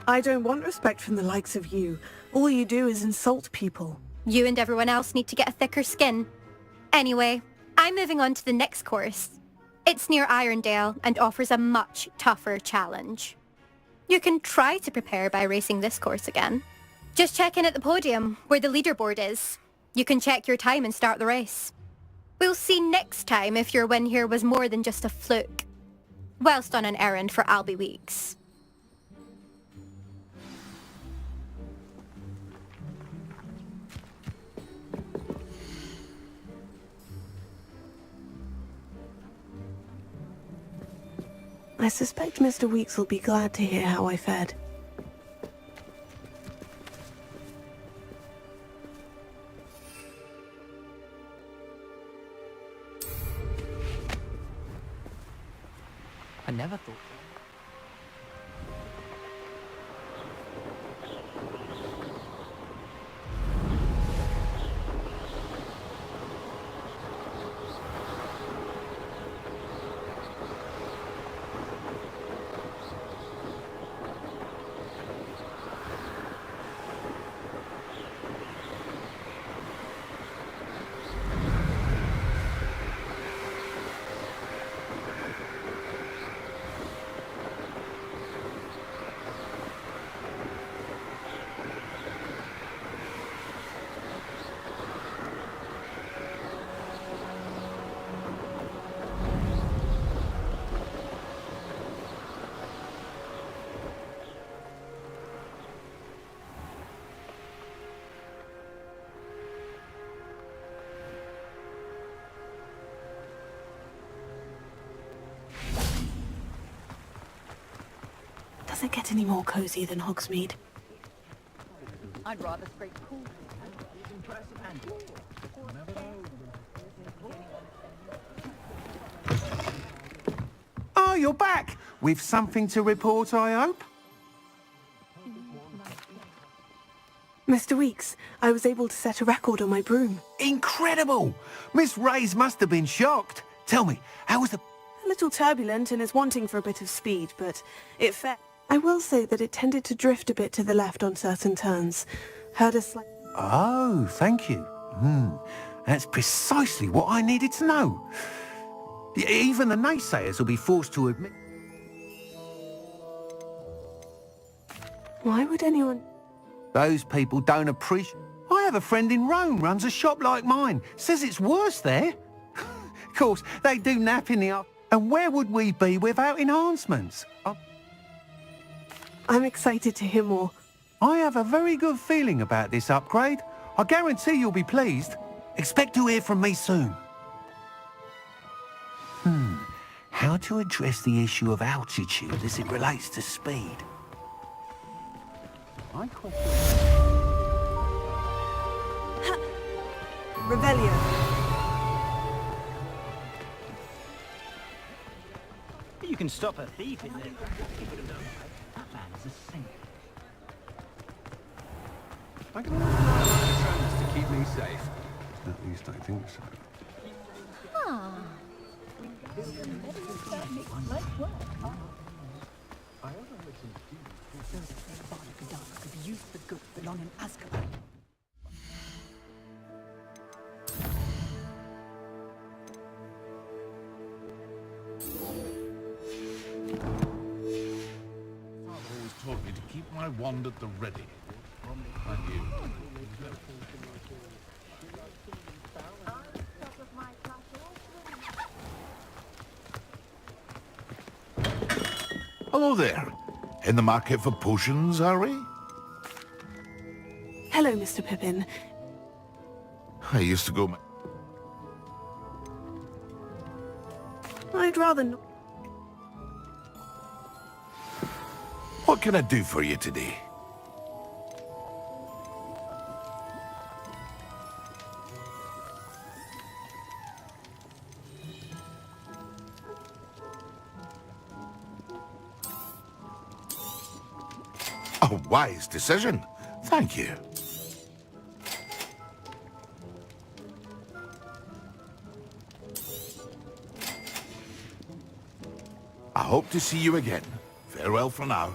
I don't want respect from the likes of you. All you do is insult people. You and everyone else need to get a thicker skin. Anyway, I'm moving on to the next course. It's near Irondale and offers a much tougher challenge. You can try to prepare by racing this course again. Just check in at the podium, where the leaderboard is. You can check your time and start the race. We'll see next time if your win here was more than just a fluke. Whilst on an errand for Albie Weeks. I suspect Mr. Weeks will be glad to hear how I fared. I never thought. Does it get any more cozy than Hogsmeade? I'd rather scrape cool. Oh, you're back! With something to report, I hope? Mr. Weeks, I was able to set a record on my broom. Incredible! Miss Reyes must have been shocked. Tell me, how was the... A little turbulent and is wanting for a bit of speed, but it fared. I will say that it tended to drift a bit to the left on certain turns. Heard a slight... Oh, thank you. That's precisely what I needed to know. Even the naysayers will be forced to admit... Why would anyone... Those people don't appreciate... I have a friend in Rome, runs a shop like mine. Says it's worse there. Of course, they do nap in the up. And where would we be without enhancements? I'm excited to hear more. I have a very good feeling about this upgrade. I guarantee you'll be pleased. Expect to hear from me soon. How to address the issue of altitude as it relates to speed? Revelio. You can stop a thief in there. That man is a saint. I can always to keep me safe. At least I think so. Ah. Could be used for good belong in Azkaban. Taught me to keep my wand at the ready. And you. Hello there. In the market for potions, are we? Hello, Mr. Pippin. I used to go... I'd rather not... What can I do for you today? A wise decision. Thank you. I hope to see you again. Farewell for now.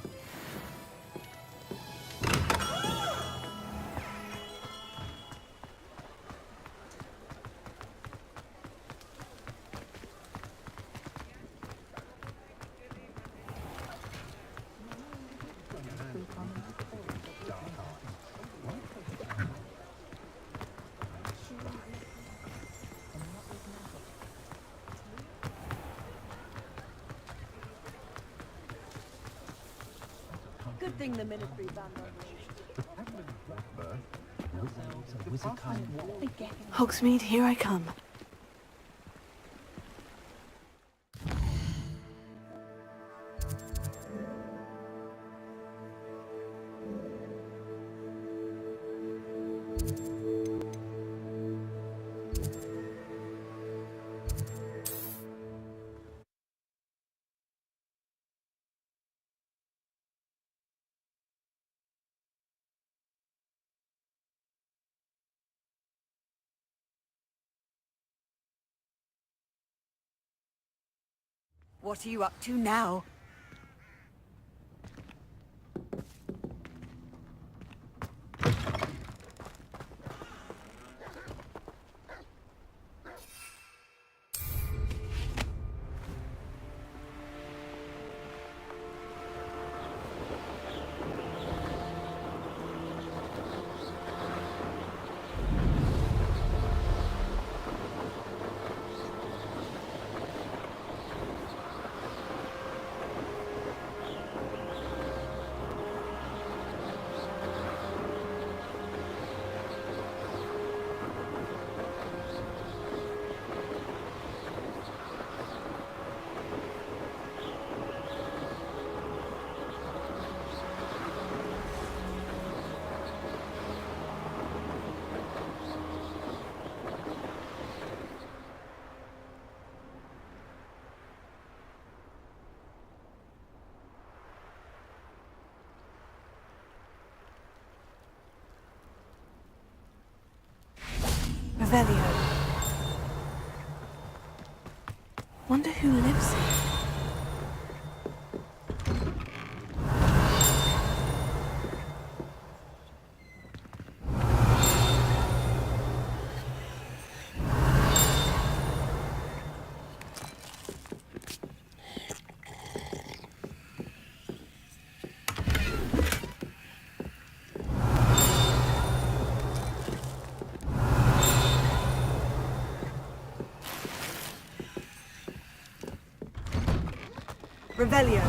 Good thing the ministry banned Hogsmeade, here I come. What are you up to now? Revelio. Wonder who lives here. Revelio.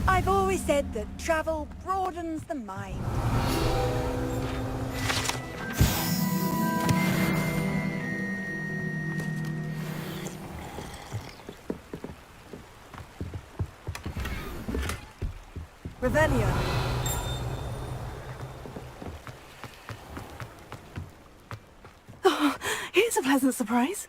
I've always said that travel broadens the mind. Revelio. Oh, here's a pleasant surprise.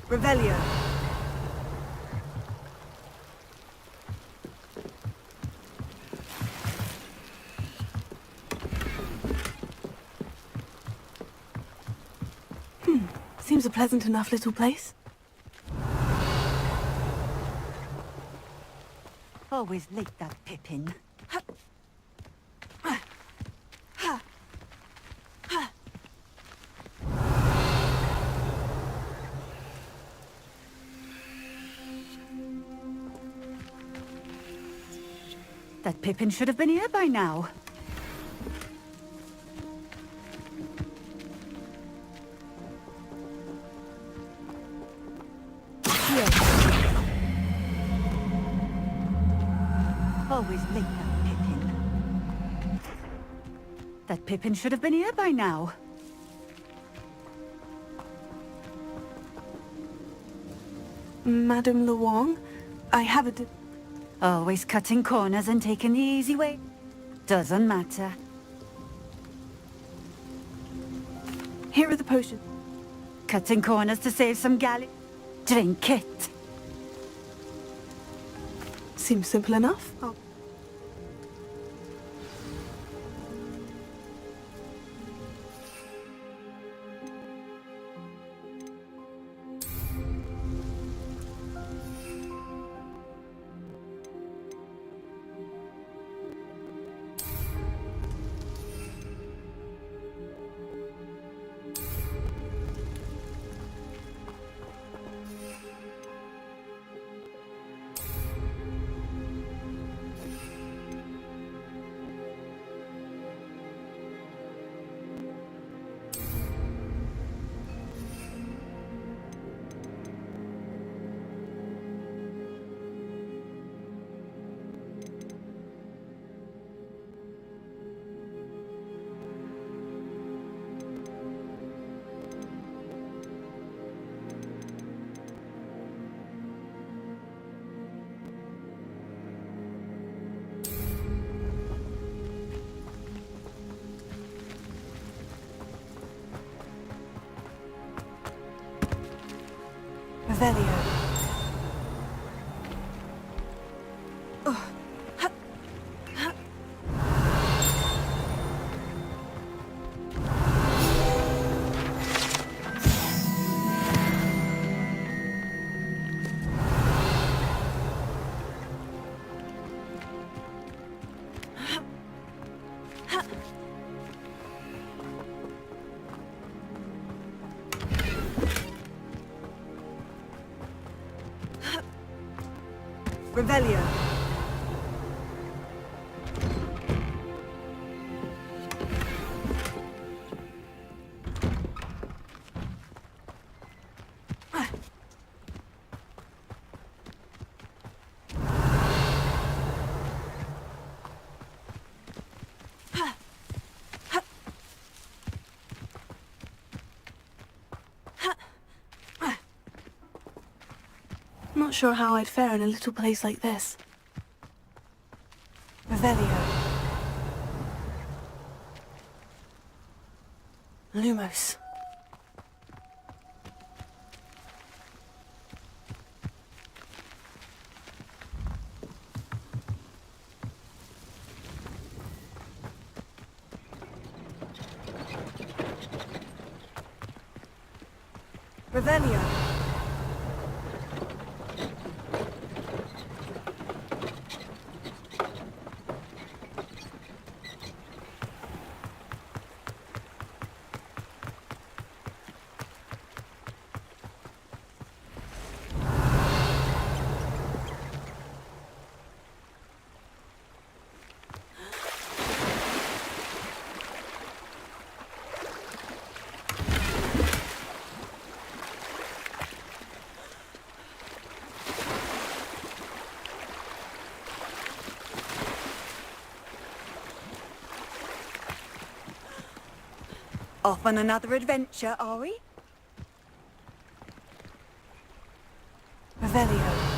Revelio. Seems a pleasant enough little place. Always like that Pippin. That Pippin should have been here by now. Always late, that Pippin. That Pippin should have been here by now. Madame Luong, I have a Always cutting corners and taking the easy way. Doesn't matter. Here are the potions. Cutting corners to save some galley. Drink it. Seems simple enough. Oh. Revelio. Revelio. Not sure how I'd fare in a little place like this. Revelio. Lumos. Revelio. Off on another adventure, are we? Revelio.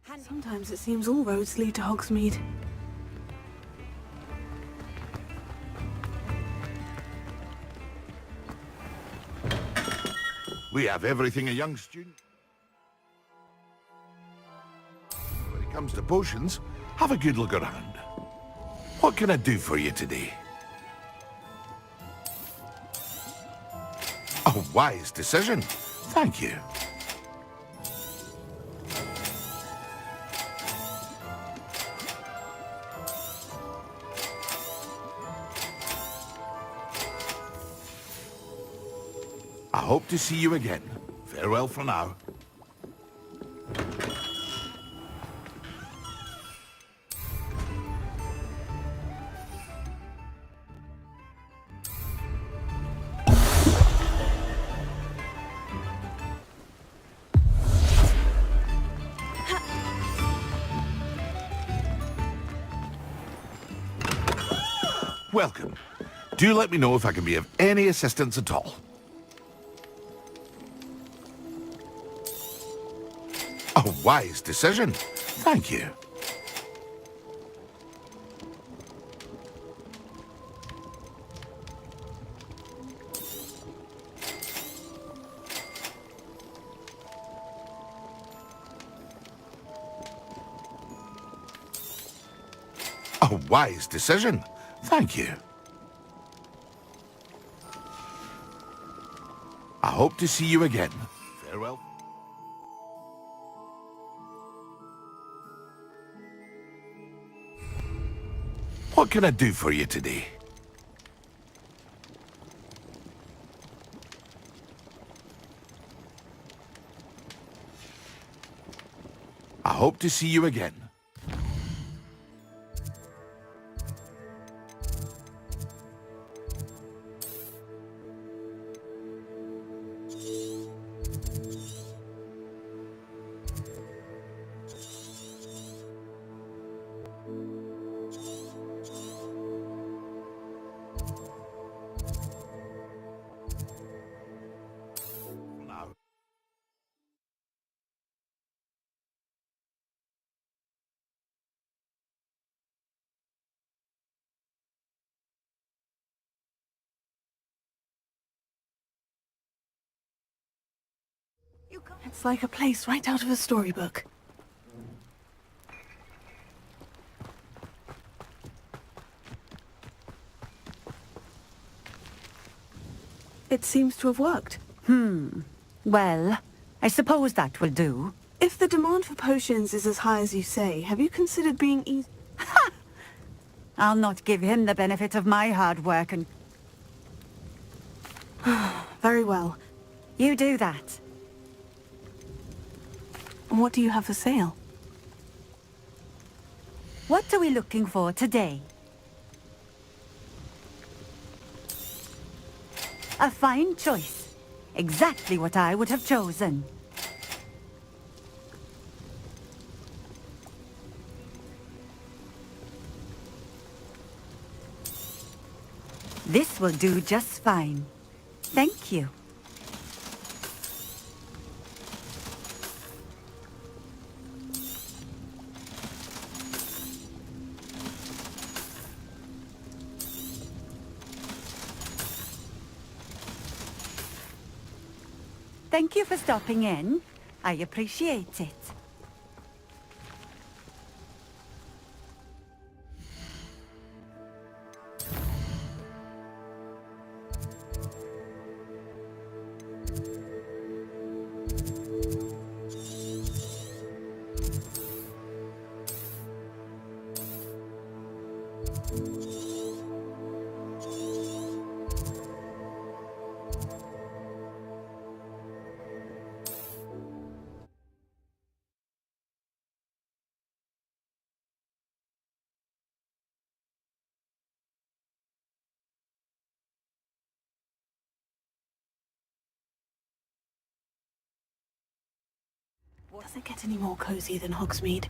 Sometimes it seems all roads lead to Hogsmeade. We have everything a young student. When it comes to potions, have a good look around. What can I do for you today? A wise decision. Thank you. I hope to see you again. Farewell for now. Welcome. Do let me know if I can be of any assistance at all. A wise decision. Thank you. A wise decision. Thank you. I hope to see you again. Farewell. What can I do for you today? I hope to see you again. It's like a place right out of a storybook. It seems to have worked. Well, I suppose that will do. If the demand for potions is as high as you say, have you considered being easy? Ha! I'll not give him the benefit of my hard work and... Very well. You do that. What do you have for sale? What are we looking for today? A fine choice. Exactly what I would have chosen. This will do just fine. Thank you. Thank you for stopping in. I appreciate it. Does it get any more cozy than Hogsmeade?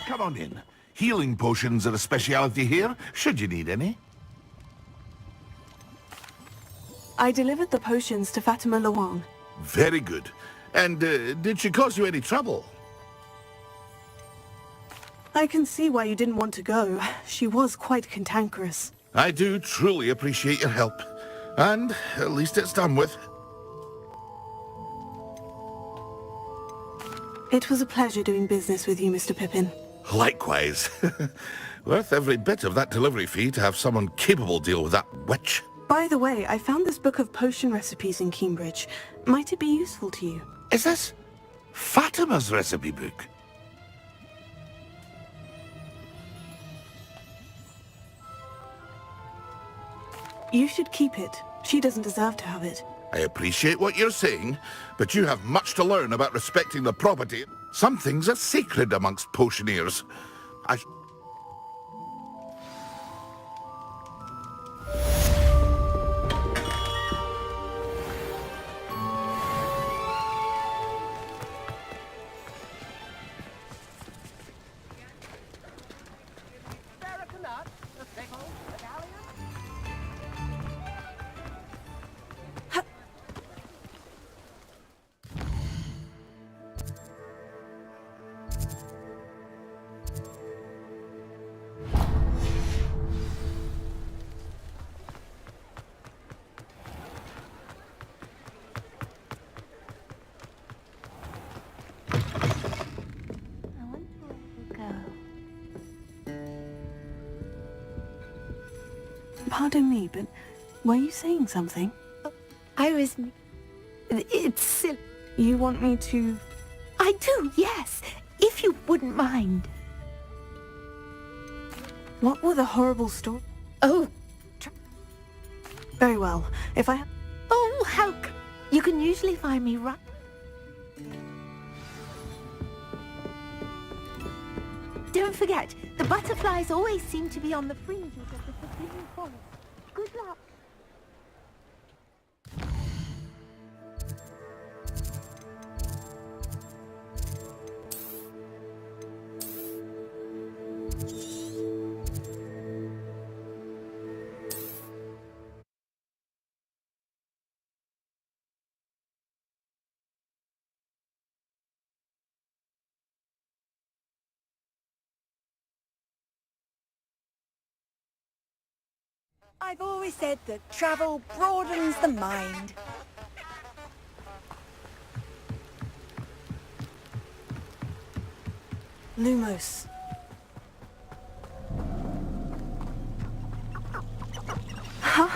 Come on in. Healing potions are a speciality here, should you need any. I delivered the potions to Fatima Luang. Very good. And did she cause you any trouble? I can see why you didn't want to go. She was quite cantankerous. I do truly appreciate your help. And at least it's done with. It was a pleasure doing business with you, Mr. Pippin. Likewise. Worth every bit of that delivery fee to have someone capable deal with that witch. By the way, I found this book of potion recipes in Cambridge. Might it be useful to you? Is this Fatima's recipe book? You should keep it. She doesn't deserve to have it. I appreciate what you're saying, but you have much to learn about respecting the property. Some things are sacred amongst potioneers. Pardon me, but were you saying something? I was... It's silly. You want me to... I do, yes. If you wouldn't mind. What were the horrible stories? Oh. Very well. If I... Oh, how... You can usually find me right... Don't forget, the butterflies always seem to be on the fringes of the forbidden forest. Good luck. I've always said that travel broadens the mind. Lumos. Huh?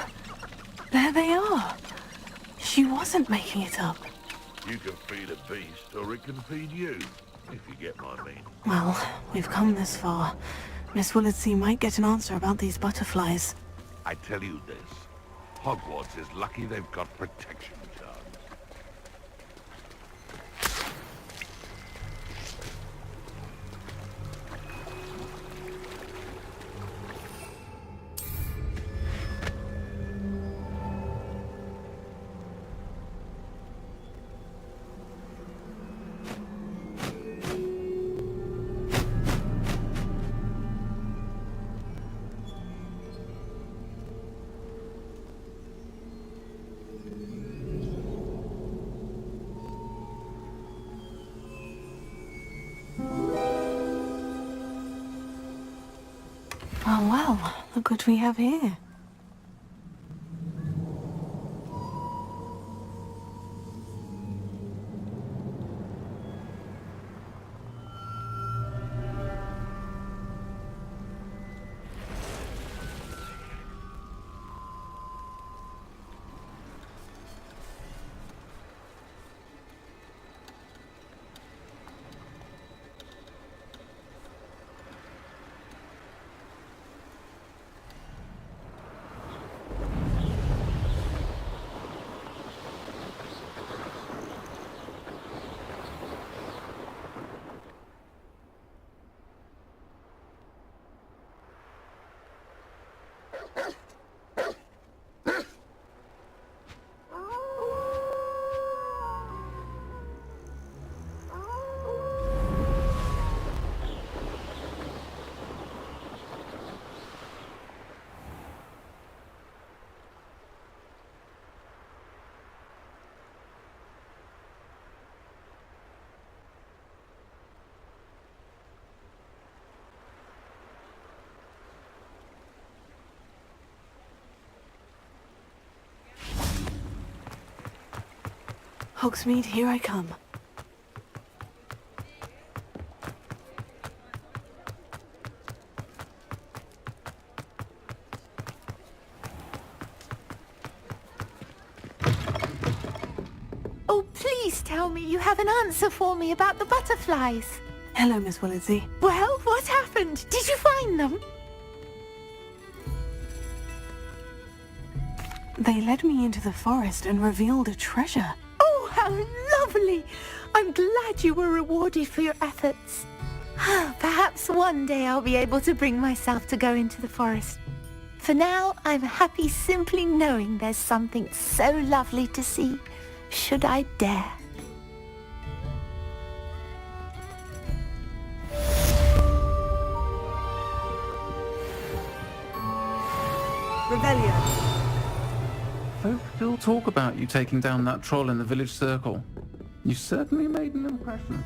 There they are. She wasn't making it up. You can feed a beast, or it can feed you, if you get my meaning. Well, we've come this far. Miss Willardsea might get an answer about these butterflies. I tell you this, Hogwarts is lucky they've got protection charms. Oh well, look what we have here. Hogsmeade, here I come. Oh, please tell me you have an answer for me about the butterflies. Hello, Miss Willardsey. Well, what happened? Did you find them? They led me into the forest and revealed a treasure. Oh, how lovely! I'm glad you were rewarded for your efforts. Perhaps one day I'll be able to bring myself to go into the forest. For now, I'm happy simply knowing there's something so lovely to see, should I dare. Revelio. Folk still talk about you taking down that troll in the village circle. You certainly made an impression.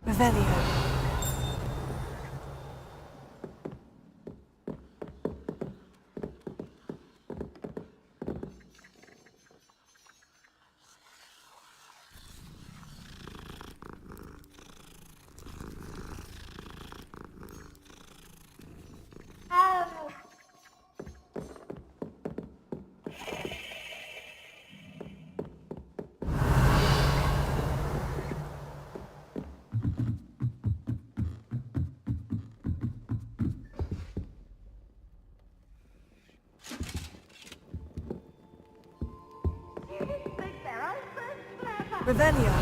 Revelio. Revelio.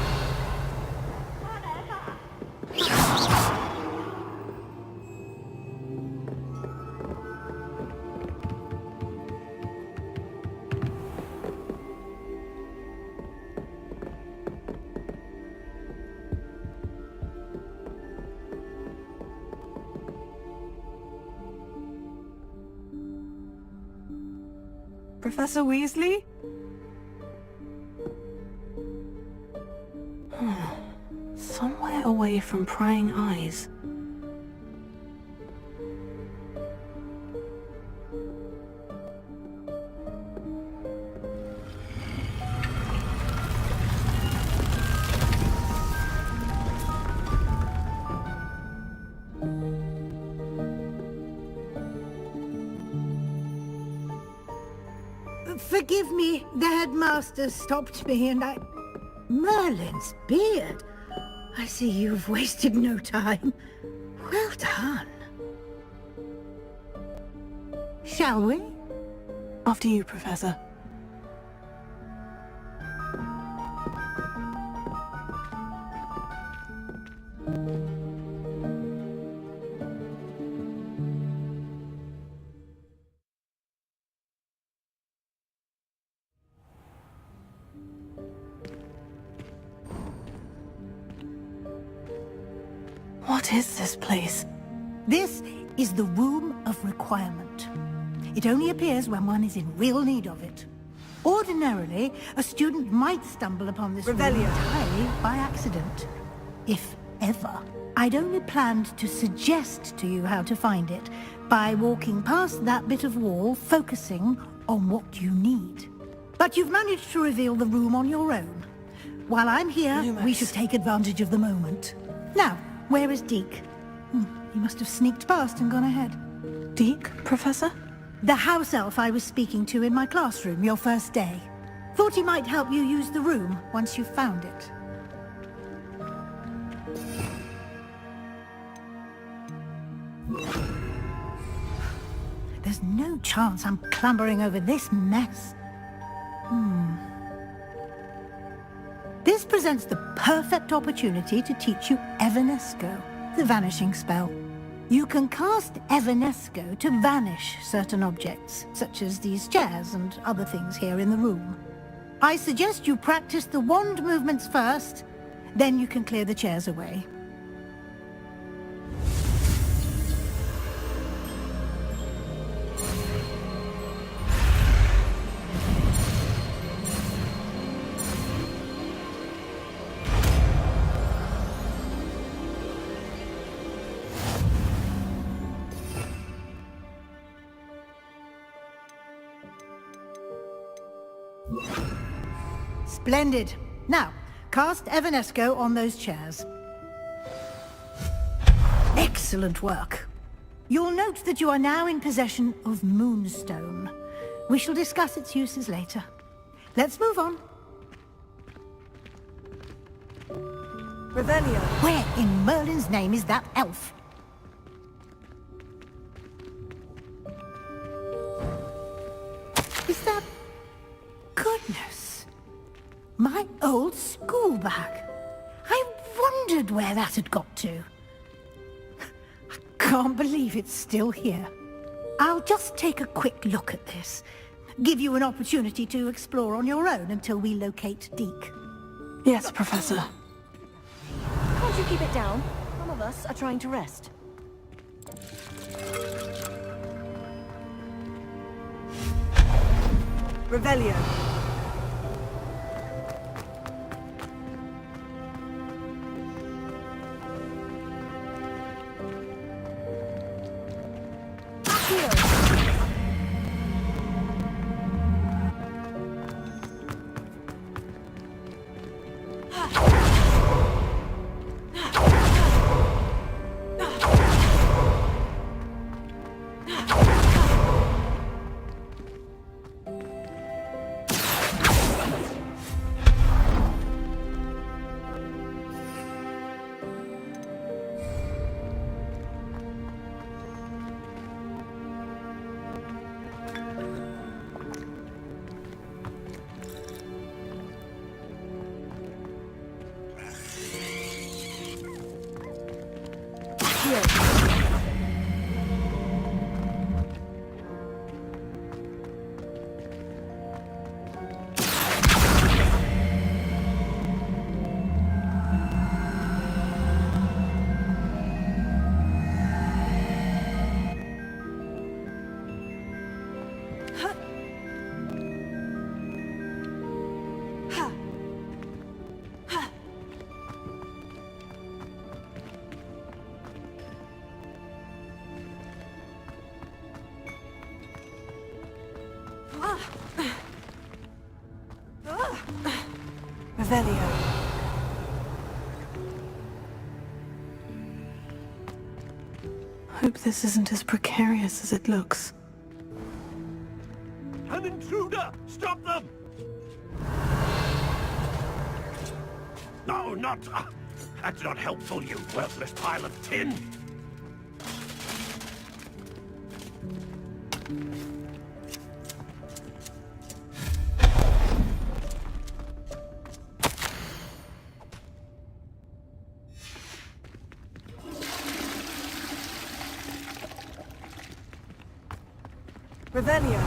Professor Weasley? Somewhere away from prying eyes. Forgive me, the headmaster stopped me and I... Merlin's beard! I see you've wasted no time. Well done. Shall we? After you, Professor. What is this place? This is the Room of Requirement. It only appears when one is in real need of it. Ordinarily, a student might stumble upon this room entirely by accident. If ever. I'd only planned to suggest to you how to find it by walking past that bit of wall, focusing on what you need. But you've managed to reveal the room on your own. While I'm here, we should take advantage of the moment. Now, where is Deke? He must have sneaked past and gone ahead. Deke, Professor? The house elf I was speaking to in my classroom your first day. Thought he might help you use the room once you've found it. There's no chance I'm clambering over this mess. This presents the perfect opportunity to teach you Evanesco, the vanishing spell. You can cast Evanesco to vanish certain objects, such as these chairs and other things here in the room. I suggest you practice the wand movements first, then you can clear the chairs away. Splendid. Now, cast Evanesco on those chairs. Excellent work. You'll note that you are now in possession of Moonstone. We shall discuss its uses later. Let's move on. Revelio. Where in Merlin's name is that elf? Is that... Goodness. My old school bag. I wondered where that had got to. I can't believe it's still here. I'll just take a quick look at this. Give you an opportunity to explore on your own until we locate Deke. Yes, Professor. Can't you keep it down? Some of us are trying to rest. Revelio. Revelio. Hope this isn't as precarious as it looks. An intruder! Stop them! No, not... that's not helpful, you worthless pile of tin! Revelio.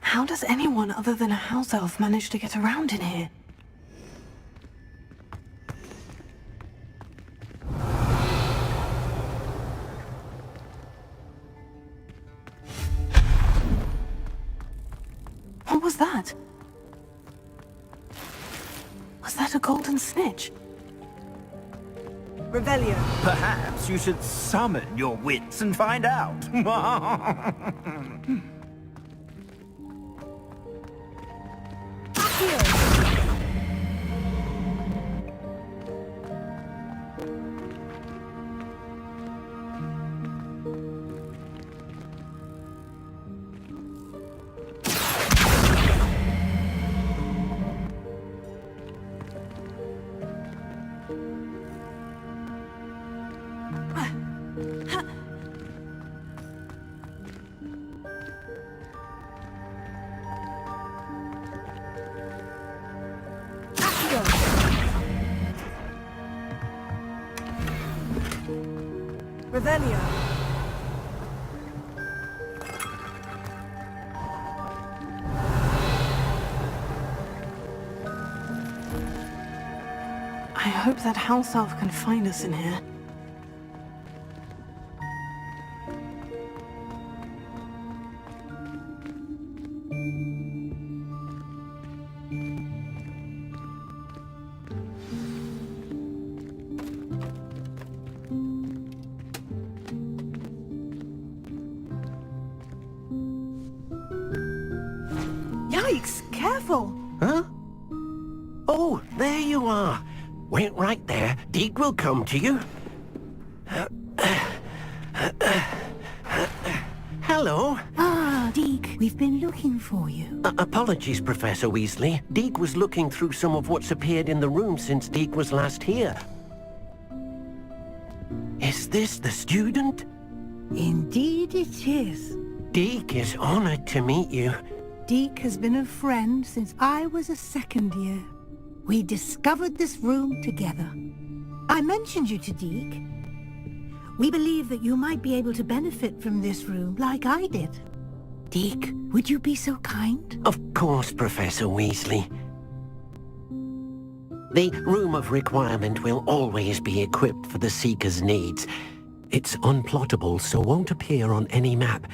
How does anyone other than a house elf manage to get around in here? What was that? Was that a golden snitch? Revelio. Perhaps you should summon your wits and find out. Revelio. I hope that house elf can find us in here. Yikes! Careful! Huh? Oh, there you are. Wait right there. Deke will come to you. Hello. Ah, Deke, we've been looking for you. Apologies, Professor Weasley. Deke was looking through some of what's appeared in the room since Deke was last here. Is this the student? Indeed it is. Deke is honored to meet you. Deke has been a friend since I was a second year. We discovered this room together. I mentioned you to Deke. We believe that you might be able to benefit from this room like I did. Deke, would you be so kind? Of course, Professor Weasley. The Room of Requirement will always be equipped for the Seeker's needs. It's unplottable, so won't appear on any map.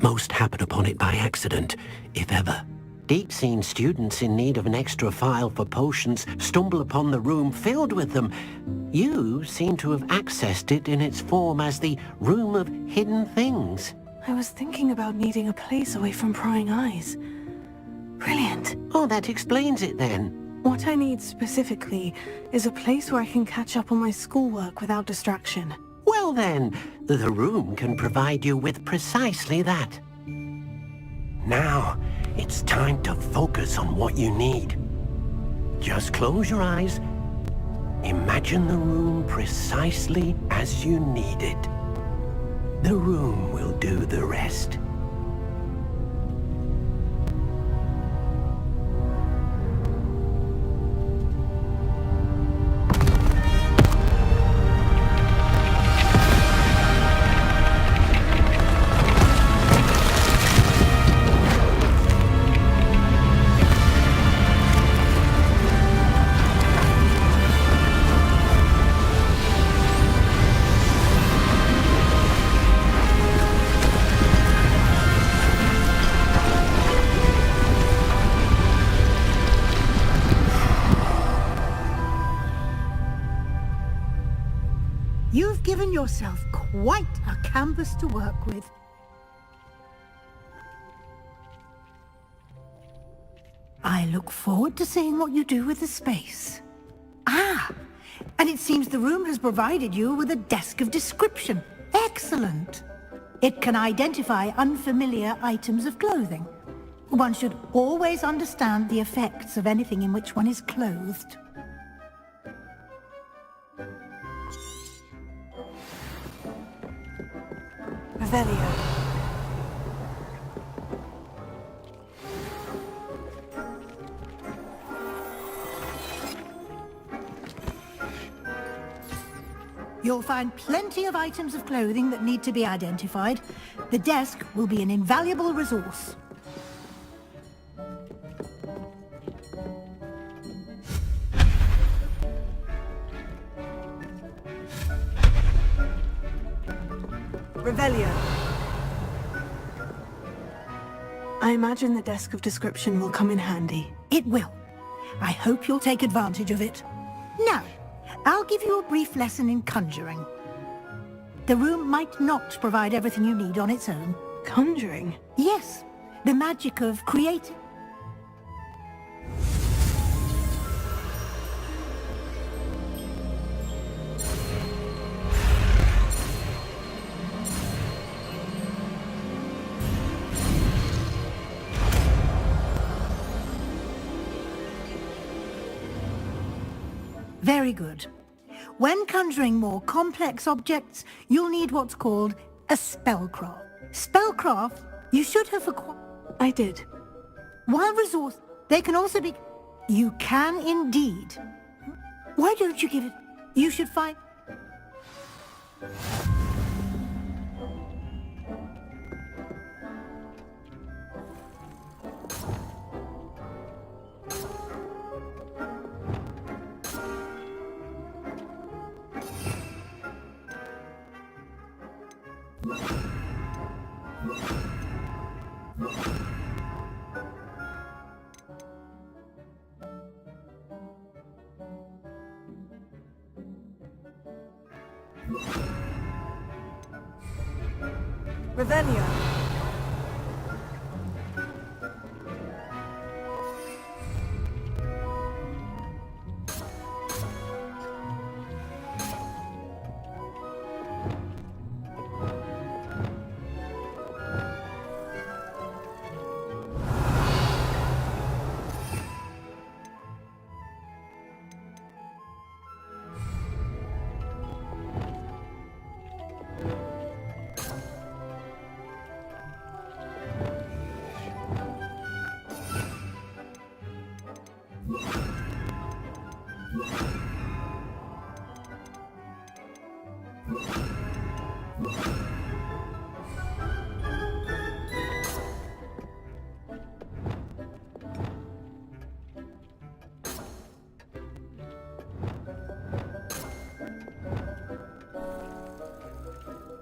Most happen upon it by accident, if ever. Deke's seen students in need of an extra file for potions stumble upon the room filled with them. You seem to have accessed it in its form as the Room of Hidden Things. I was thinking about needing a place away from prying eyes. Brilliant. Oh, that explains it then. What I need specifically is a place where I can catch up on my schoolwork without distraction. Well then, the room can provide you with precisely that. Now, it's time to focus on what you need. Just close your eyes. Imagine the room precisely as you need it. The room will do the rest. You've given yourself quite a canvas to work with. I look forward to seeing what you do with the space. Ah, and it seems the room has provided you with a desk of description. Excellent. It can identify unfamiliar items of clothing. One should always understand the effects of anything in which one is clothed. Revelio. You'll find plenty of items of clothing that need to be identified. The desk will be an invaluable resource. Revelio. I imagine the desk of description will come in handy. It will. I hope you'll take advantage of it. Now, I'll give you a brief lesson in conjuring. The room might not provide everything you need on its own. Conjuring? Yes, the magic of creating. Very good. When conjuring more complex objects, you'll need what's called a spellcraft. Spellcraft, you should have acquired. I did. While resource, they can also be... You can indeed. Why don't you give it... You should find... Revelio.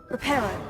Reparo.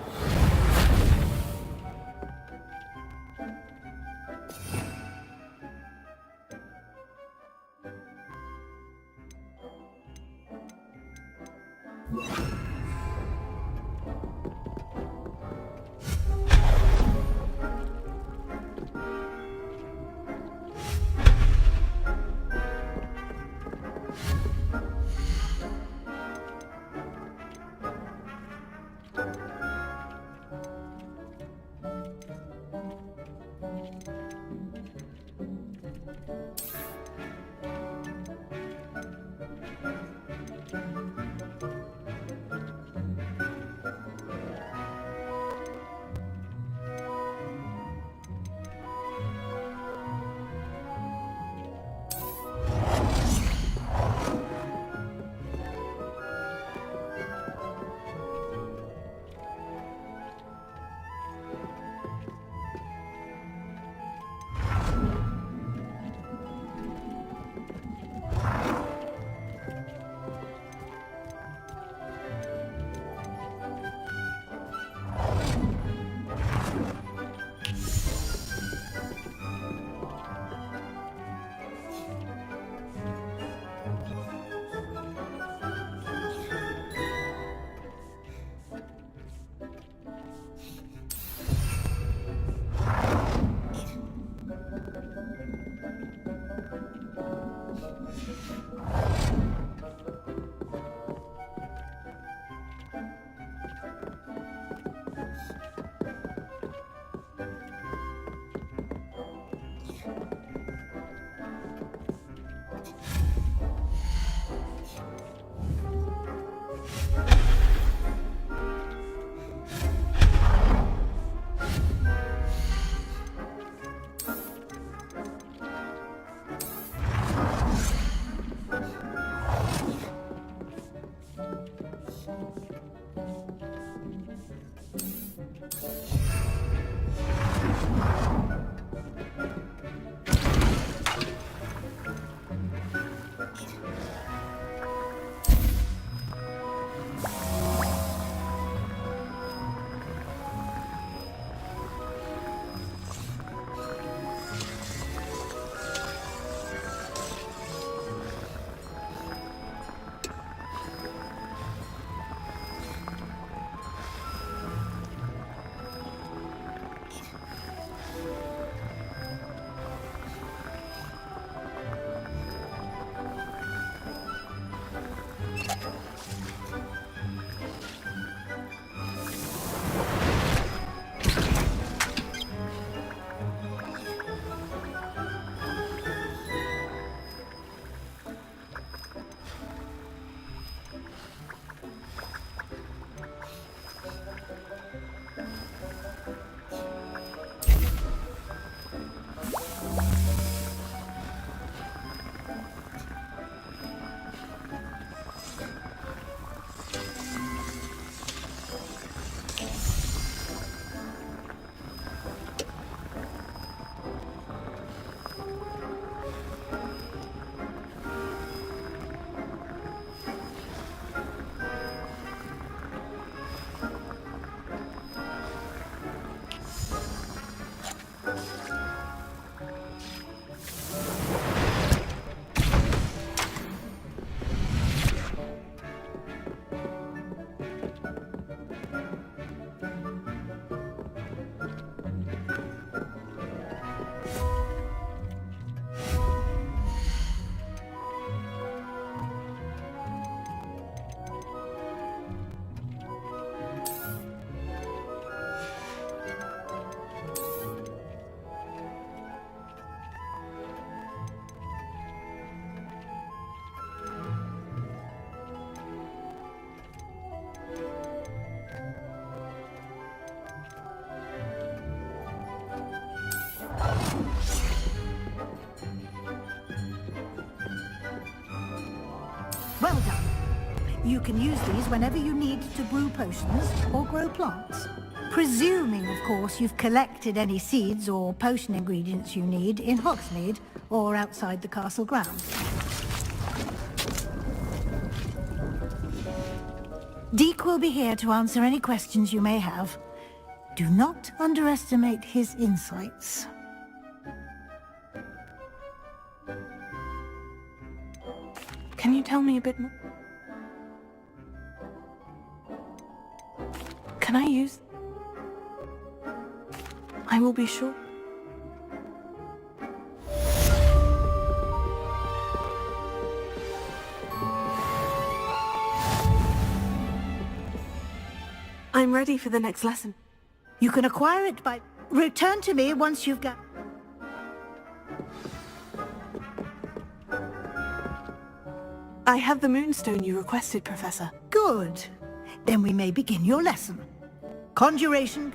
You can use these whenever you need to brew potions or grow plants. Presuming, of course, you've collected any seeds or potion ingredients you need in Hogsmeade or outside the castle grounds. Deke will be here to answer any questions you may have. Do not underestimate his insights. Can you tell me a bit more? Can I use... I will be sure. I'm ready for the next lesson. You can acquire it by... Return to me once you've got... I have the moonstone you requested, Professor. Good. Then we may begin your lesson. Conjuration...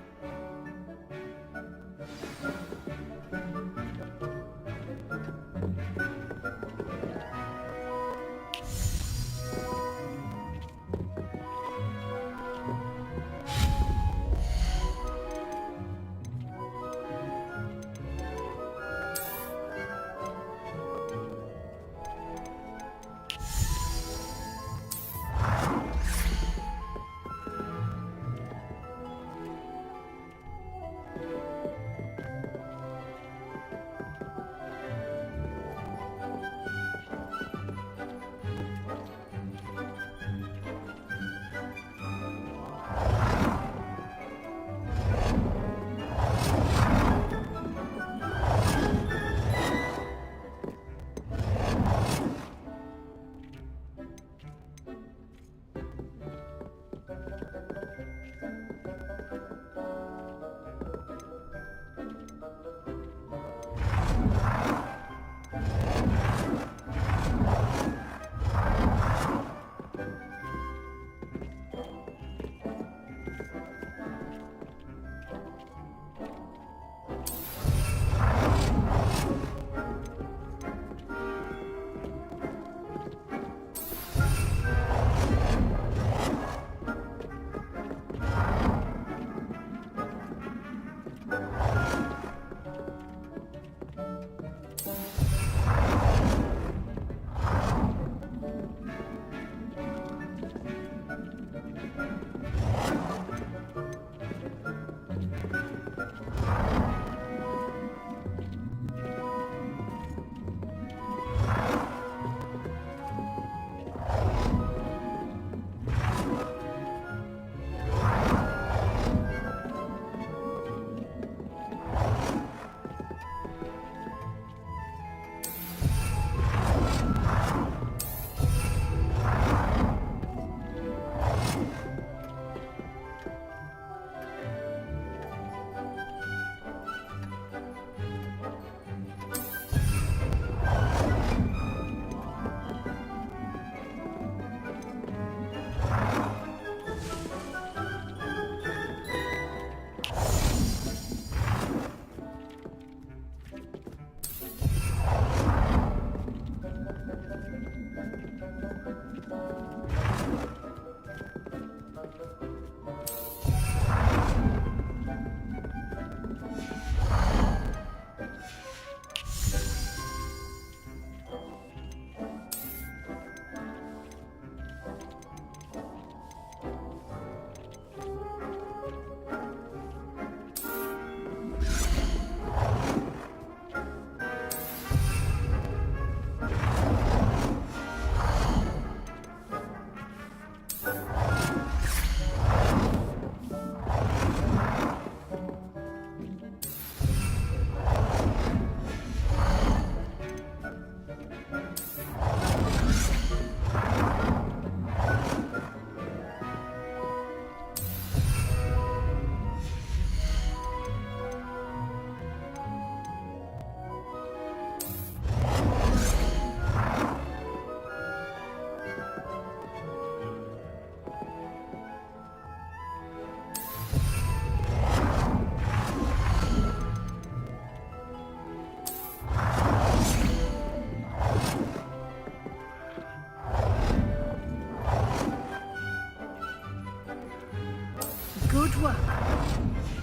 Good work.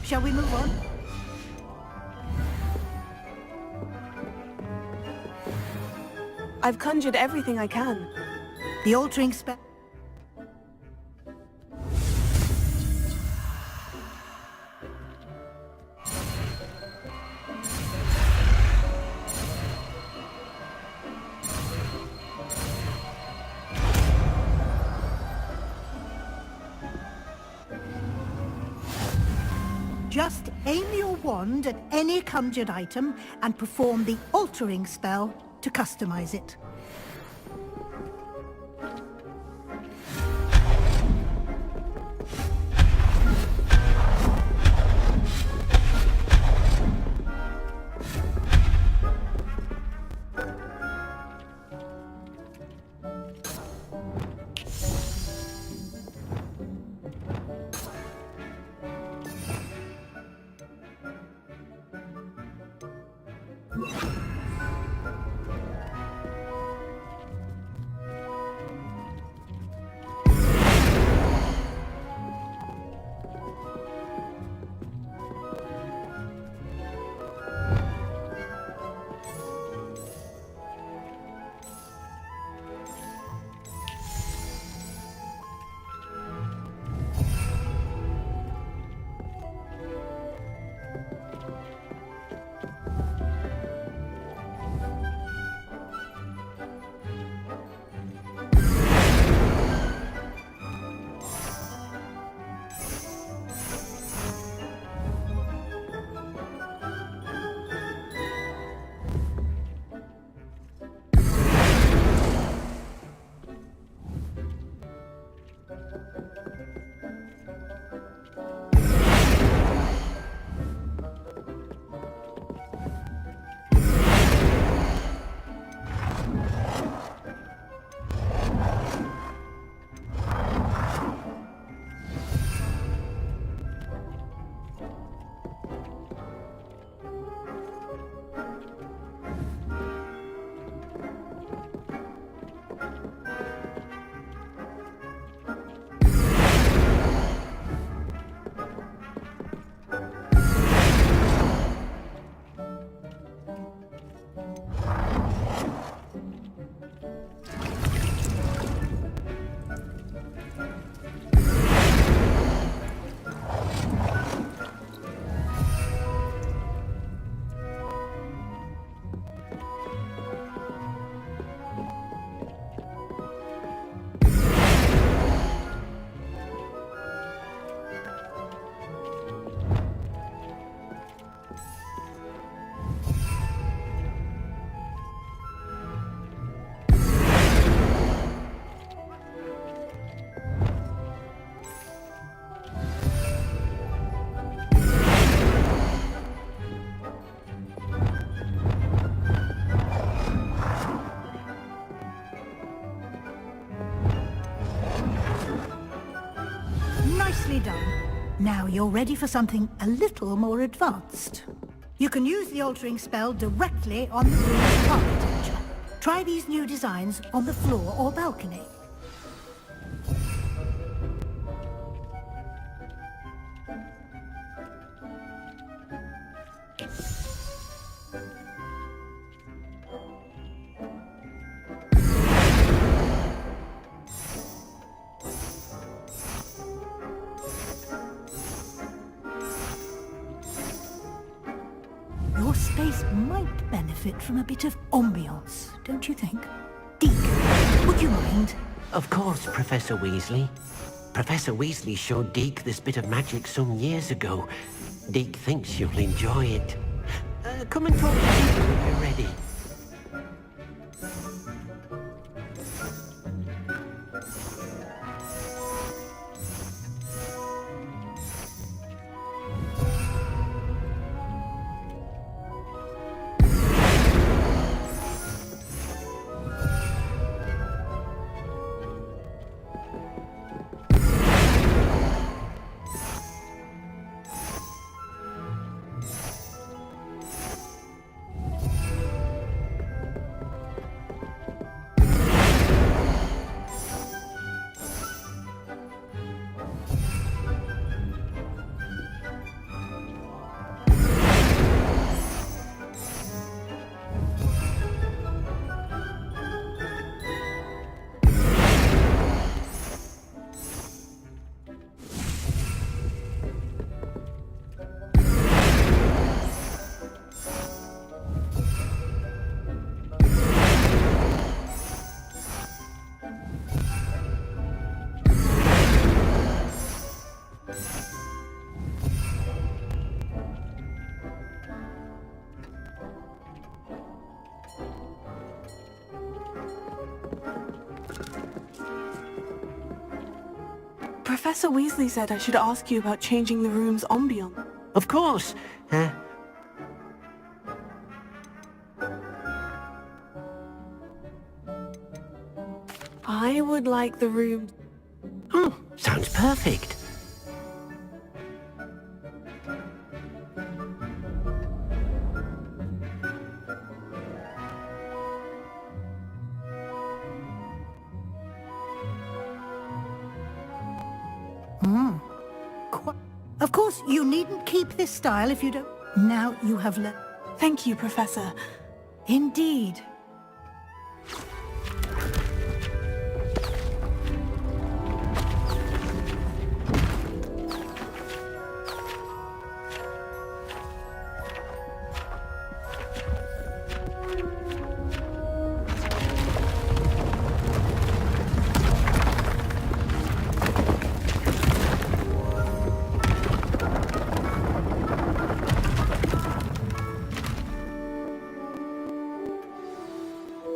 Shall we move on? I've conjured everything I can. The altering spell... Just aim your wand at any conjured item and perform the altering spell to customize it. Nicely done. Now you're ready for something a little more advanced. You can use the altering spell directly on the room's architecture. Try these new designs on the floor or balcony. Your space might benefit from a bit of ambiance, don't you think? Deke, would you mind? Of course, Professor Weasley. Professor Weasley showed Deke this bit of magic some years ago. Deke thinks you'll enjoy it. Come and talk to Deke when you're ready. Professor Weasley said I should ask you about changing the room's ambiance. Of course. I would like the room... Oh, sounds perfect. Of course, you needn't keep this style if you don't... Now you have learned... Thank you, Professor. Indeed.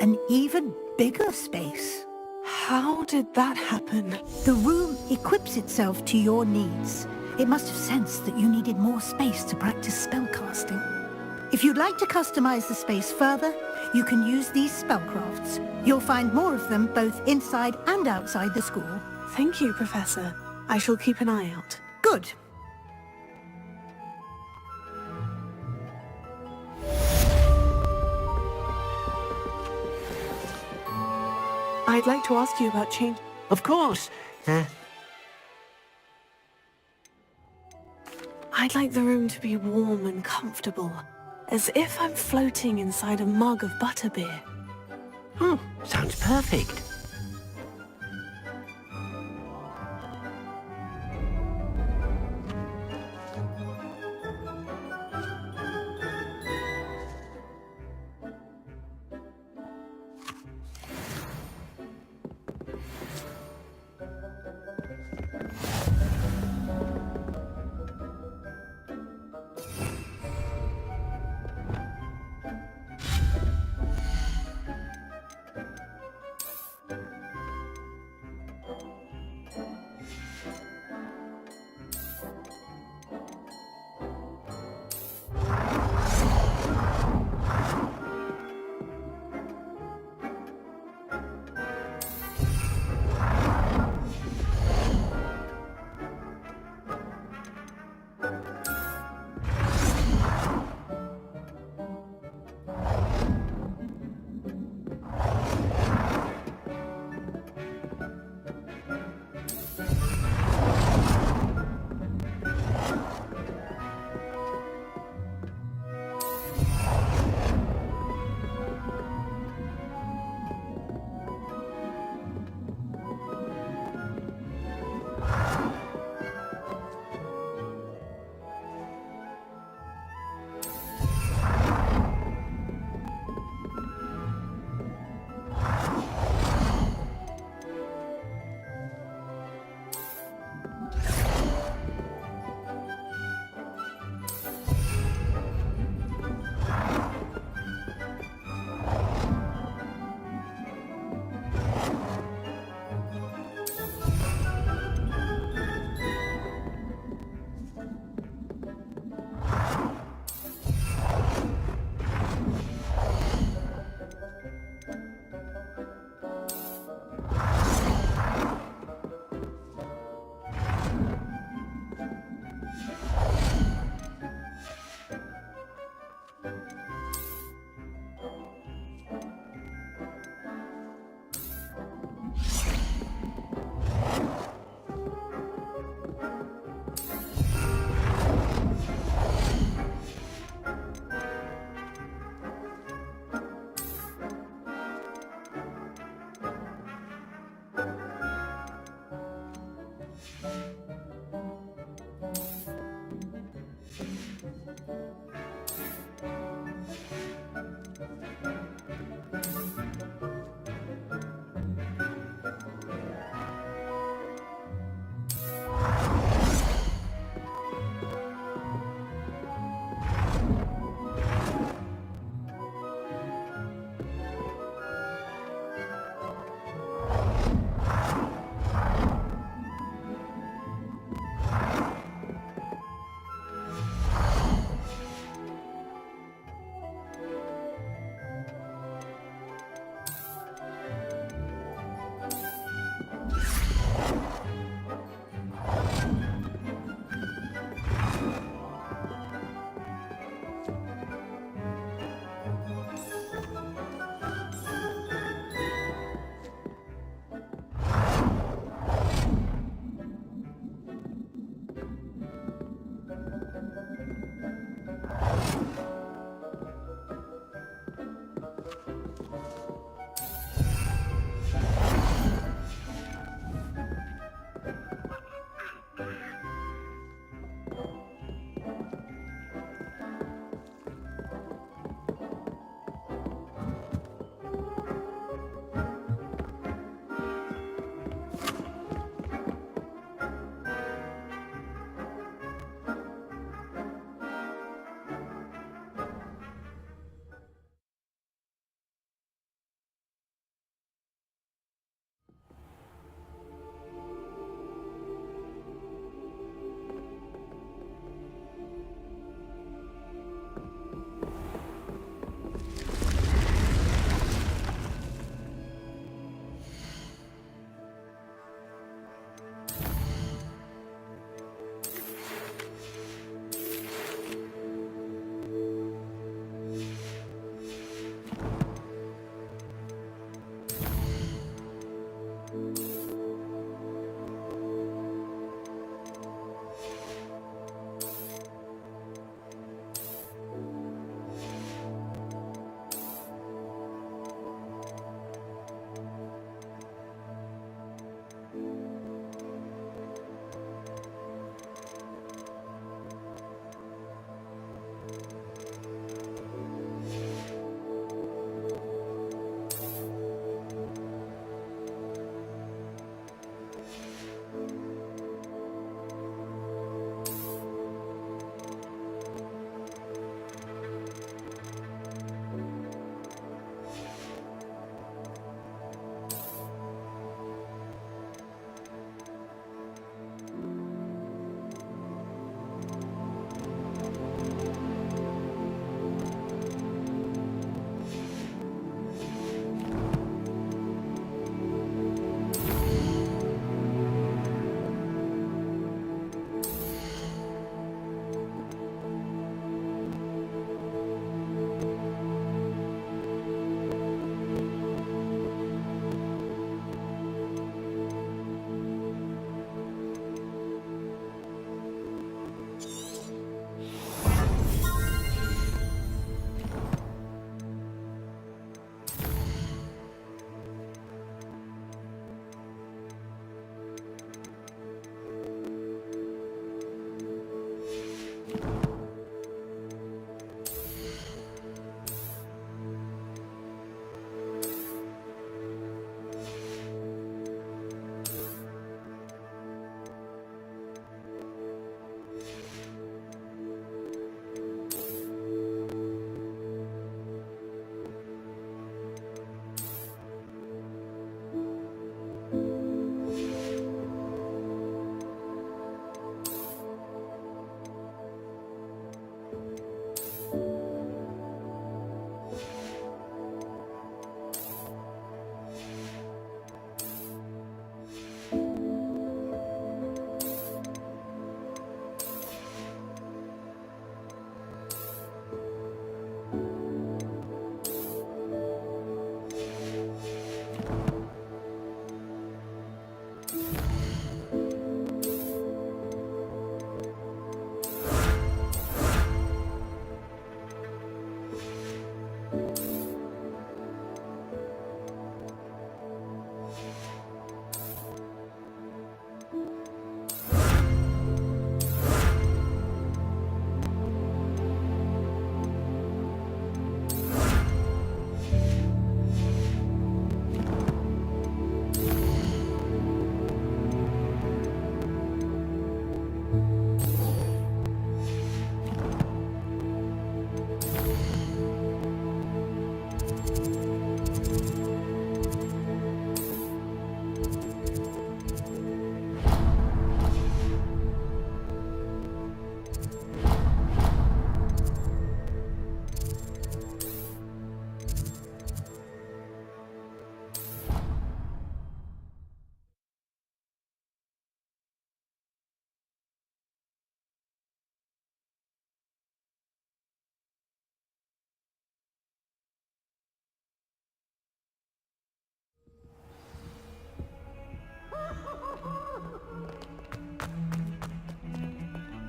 An even bigger space. How did that happen? The room equips itself to your needs. It must have sensed that you needed more space to practice spellcasting. If you'd like to customize the space further, you can use these spellcrafts. You'll find more of them both inside and outside the school. Thank you, Professor. I shall keep an eye out. Good. I'd like to ask you about change... Of course. I'd like the room to be warm and comfortable, as if I'm floating inside a mug of butterbeer. Oh, sounds perfect.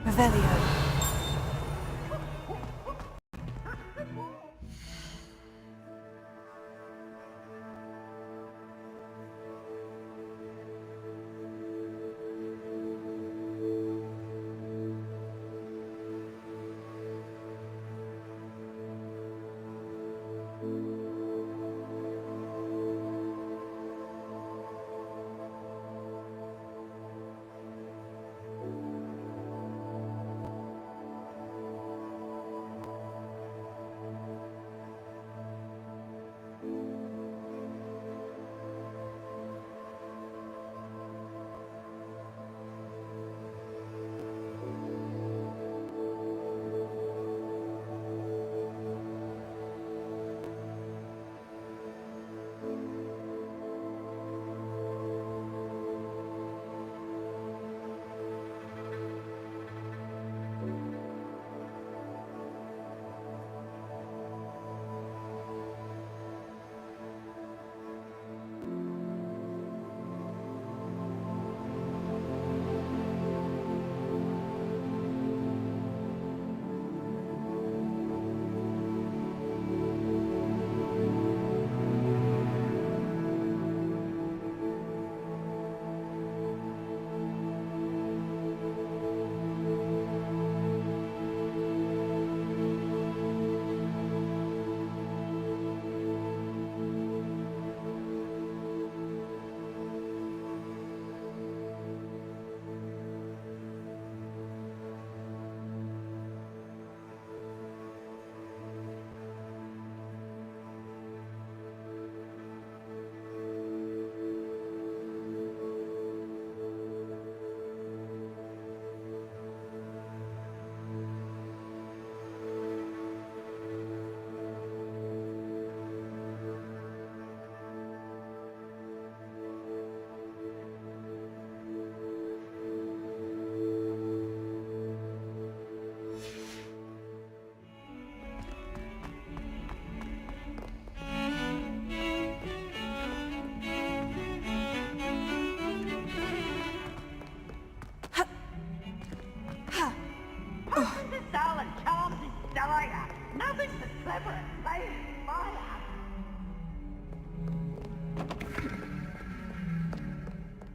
Revelio.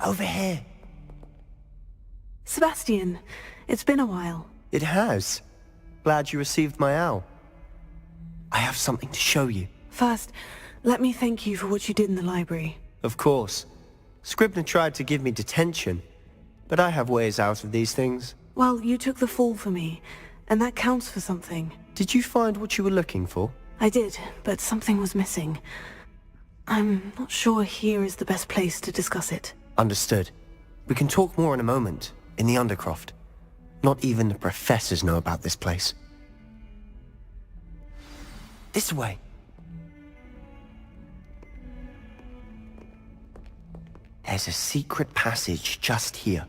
Over here. Sebastian, it's been a while. It has. Glad you received my owl. I have something to show you. First, let me thank you for what you did in the library. Of course. Scribner tried to give me detention, but I have ways out of these things. Well, you took the fall for me, and that counts for something. Did you find what you were looking for? I did, but something was missing. I'm not sure here is the best place to discuss it. Understood. We can talk more in a moment, in the Undercroft. Not even the professors know about this place. This way. There's a secret passage just here.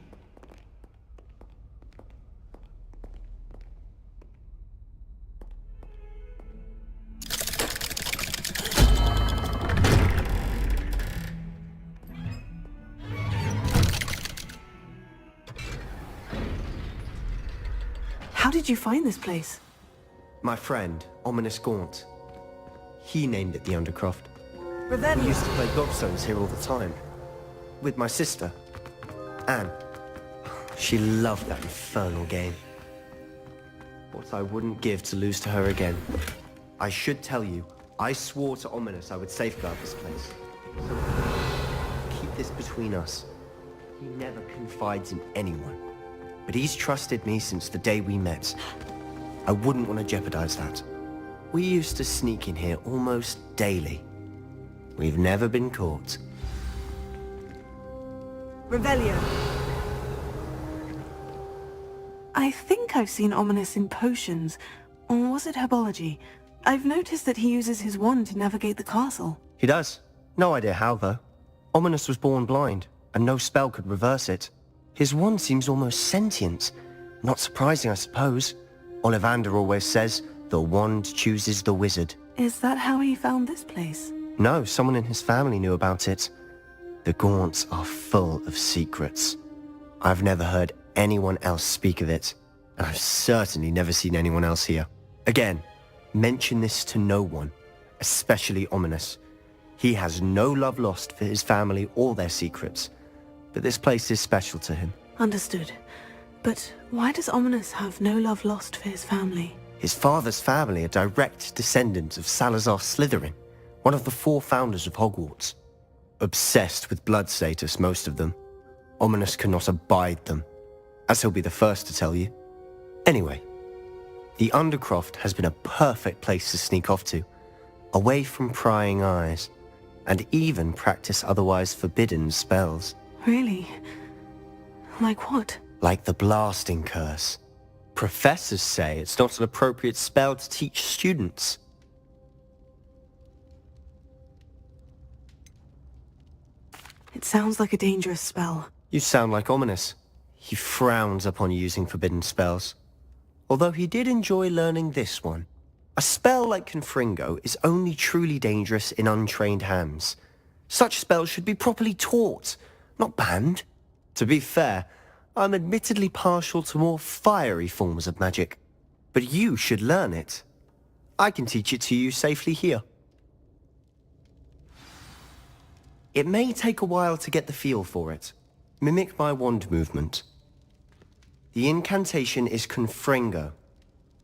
How did you find this place? My friend, Ominous Gaunt. He named it the Undercroft. Revelio. We used to play gobstones here all the time. With my sister, Anne. She loved that infernal game. What I wouldn't give to lose to her again. I should tell you, I swore to Ominous I would safeguard this place. So, keep this between us. He never confides in anyone. But he's trusted me since the day we met. I wouldn't want to jeopardize that. We used to sneak in here almost daily. We've never been caught. Revelio. I think I've seen Ominous in potions. Or was it herbology? I've noticed that he uses his wand to navigate the castle. He does. No idea how, though. Ominous was born blind, and no spell could reverse it. His wand seems almost sentient. Not surprising, I suppose. Ollivander always says, the wand chooses the wizard. Is that how he found this place? No, someone in his family knew about it. The Gaunts are full of secrets. I've never heard anyone else speak of it, I've certainly never seen anyone else here. Again, mention this to no one, especially Ominous. He has no love lost for his family or their secrets, but this place is special to him. Understood. But why does Ominous have no love lost for his family? His father's family are direct descendants of Salazar Slytherin, one of the 4 founders of Hogwarts. Obsessed with blood status, most of them. Ominous cannot abide them, as he'll be the first to tell you. Anyway, the Undercroft has been a perfect place to sneak off to, away from prying eyes, and even practice otherwise forbidden spells. Really? Like what? Like the blasting curse. Professors say it's not an appropriate spell to teach students. It sounds like a dangerous spell. You sound like Ominous. He frowns upon using forbidden spells. Although he did enjoy learning this one. A spell like Confringo is only truly dangerous in untrained hands. Such spells should be properly taught, not banned. To be fair, I'm admittedly partial to more fiery forms of magic. But you should learn it. I can teach it to you safely here. It may take a while to get the feel for it. Mimic my wand movement. The incantation is Confringo.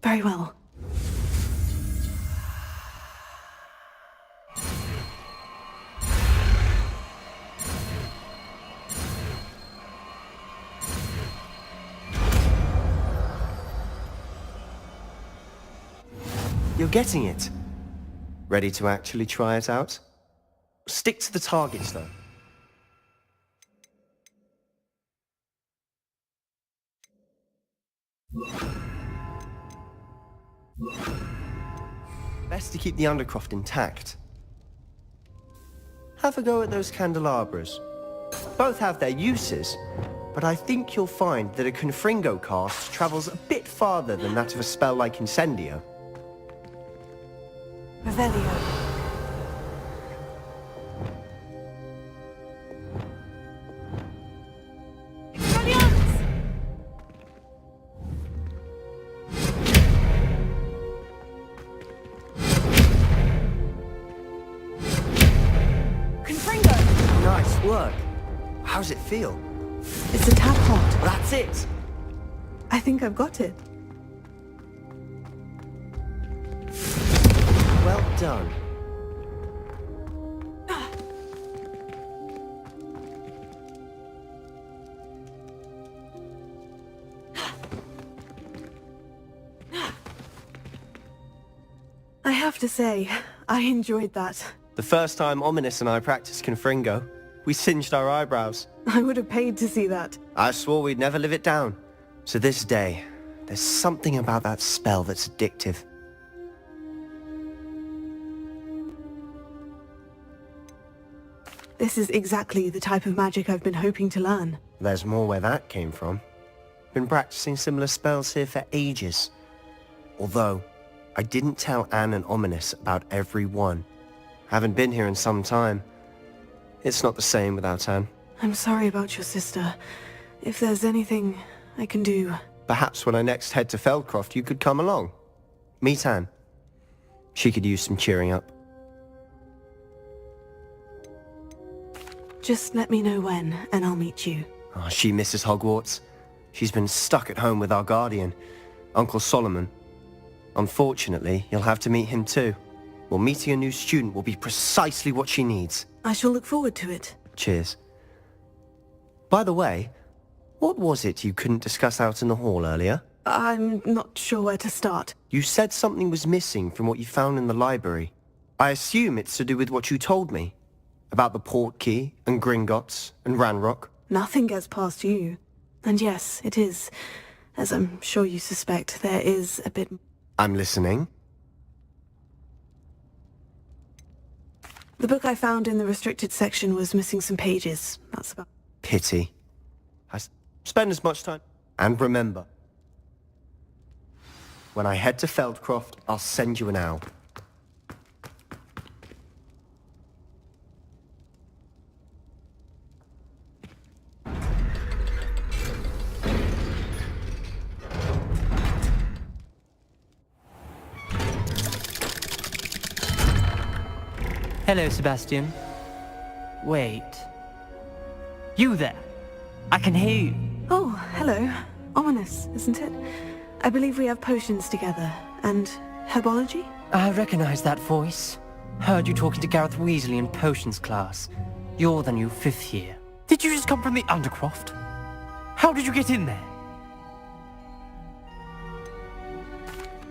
Very well. You're getting it. Ready to actually try it out? Stick to the targets, though. Best to keep the Undercroft intact. Have a go at those candelabras. Both have their uses, but I think you'll find that a Confringo cast travels a bit farther than that of a spell like Incendio. Revelio. Nice work. How's it feel? It's a tad hot. That's it. I think I've got it. Well done. I have to say, I enjoyed that. The first time Ominous and I practiced Confringo, we singed our eyebrows. I would have paid to see that. I swore we'd never live it down. To this day, there's something about that spell that's addictive. This is exactly the type of magic I've been hoping to learn. There's more where that came from. Been practicing similar spells here for ages. Although, I didn't tell Anne and Ominous about every one. Haven't been here in some time. It's not the same without Anne. I'm sorry about your sister. If there's anything I can do... Perhaps when I next head to Feldcroft, you could come along. Meet Anne. She could use some cheering up. Just let me know when, and I'll meet you. Oh, she misses Hogwarts. She's been stuck at home with our guardian, Uncle Solomon. Unfortunately, you'll have to meet him too. Well, meeting a new student will be precisely what she needs. I shall look forward to it. Cheers. By the way, what was it you couldn't discuss out in the hall earlier? I'm not sure where to start. You said something was missing from what you found in the library. I assume it's to do with what you told me. About the Portkey, and Gringotts, and Ranrock. Nothing gets past you. And yes, it is. As I'm sure you suspect, there is a bit... I'm listening. The book I found in the restricted section was missing some pages. That's about... Pity. Spend as much time... And remember, when I head to Feldcroft, I'll send you an owl. Hello, Sebastian. Wait. You there? I can hear you. Oh, hello. Ominous, isn't it? I believe we have potions together. And herbology? I recognize that voice. Heard you talking to Gareth Weasley in potions class. You're the new 5th year. Did you just come from the Undercroft? How did you get in there?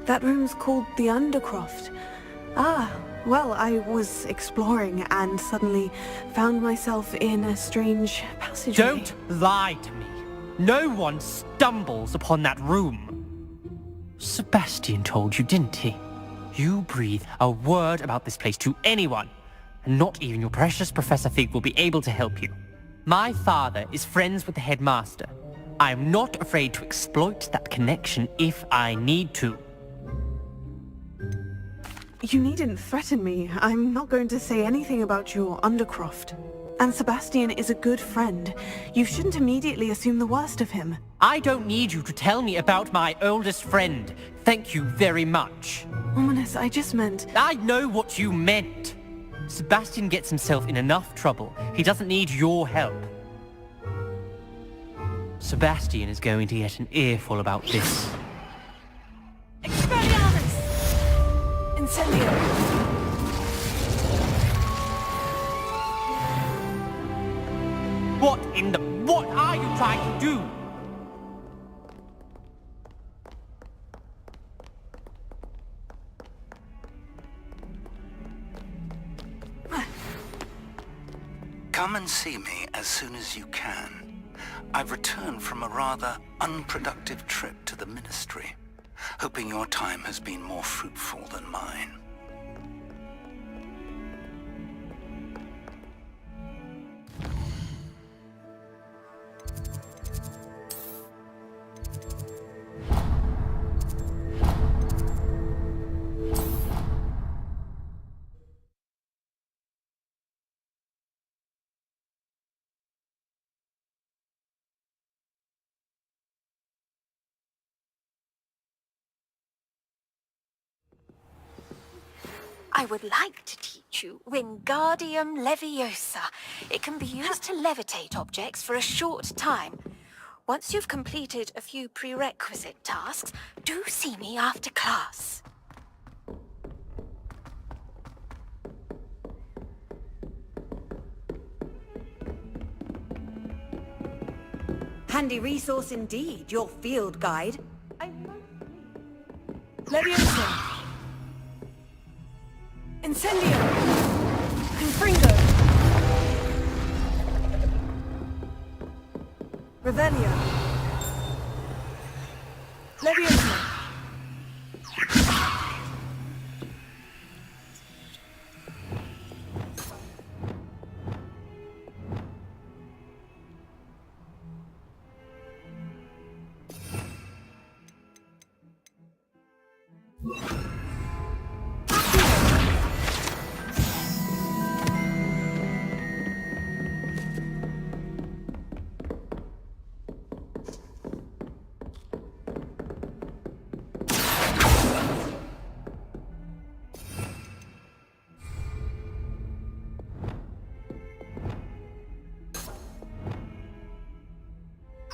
That room's called the Undercroft. Ah, well, I was exploring and suddenly found myself in a strange passageway. Don't lie to me. No one stumbles upon that room. Sebastian told you, didn't he? You breathe a word about this place to anyone, and not even your precious Professor Fig will be able to help you. My father is friends with the headmaster. I am not afraid to exploit that connection if I need to. You needn't threaten me. I'm not going to say anything about your Undercroft. And Sebastian is a good friend. You shouldn't immediately assume the worst of him. I don't need you to tell me about my oldest friend. Thank you very much. Ominous, I just meant... I know what you meant. Sebastian gets himself in enough trouble. He doesn't need your help. Sebastian is going to get an earful about this. Expelliarmus! Incendio! What are you trying to do? Come and see me as soon as you can. I've returned from a rather unproductive trip to the Ministry, hoping your time has been more fruitful than mine. I would like to teach you Wingardium Leviosa. It can be used to levitate objects for a short time. Once you've completed a few prerequisite tasks, do see me after class. Handy resource indeed, your field guide. Leviosa! Incendio! Confringo! Revelio! Leviosa!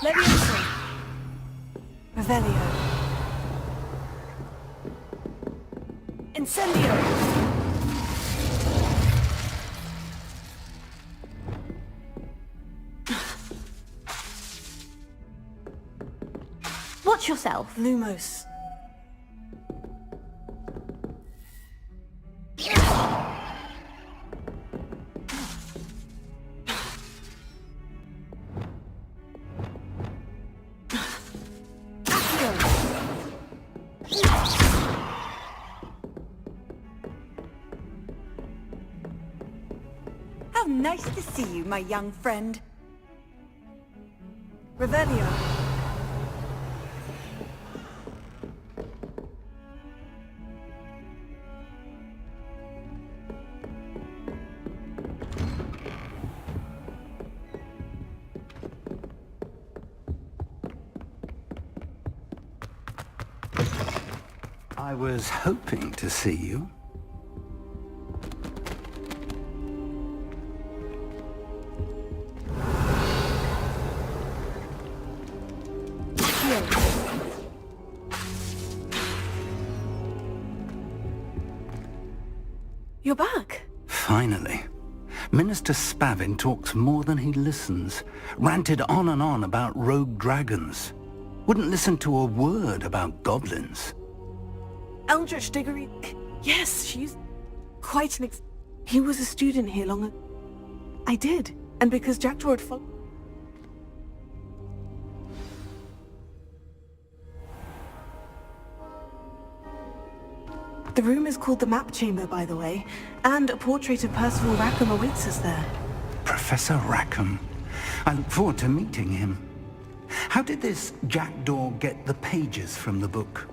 Leviosa! Revelio! Incendio! Watch yourself. Lumos. How nice to see you, my young friend. Revelio. I was hoping to see you. Leviosa. You're back. Finally. Minister Spavin talks more than he listens. Ranted on and on about rogue dragons. Wouldn't listen to a word about goblins. Eldritch Diggory... Yes, she's quite an He was a student here long ago. I did. And because Jackdaw had followed... The room is called the Map Chamber, by the way, and a portrait of Percival Rackham awaits us there. Professor Rackham. I look forward to meeting him. How did this Jackdaw get the pages from the book?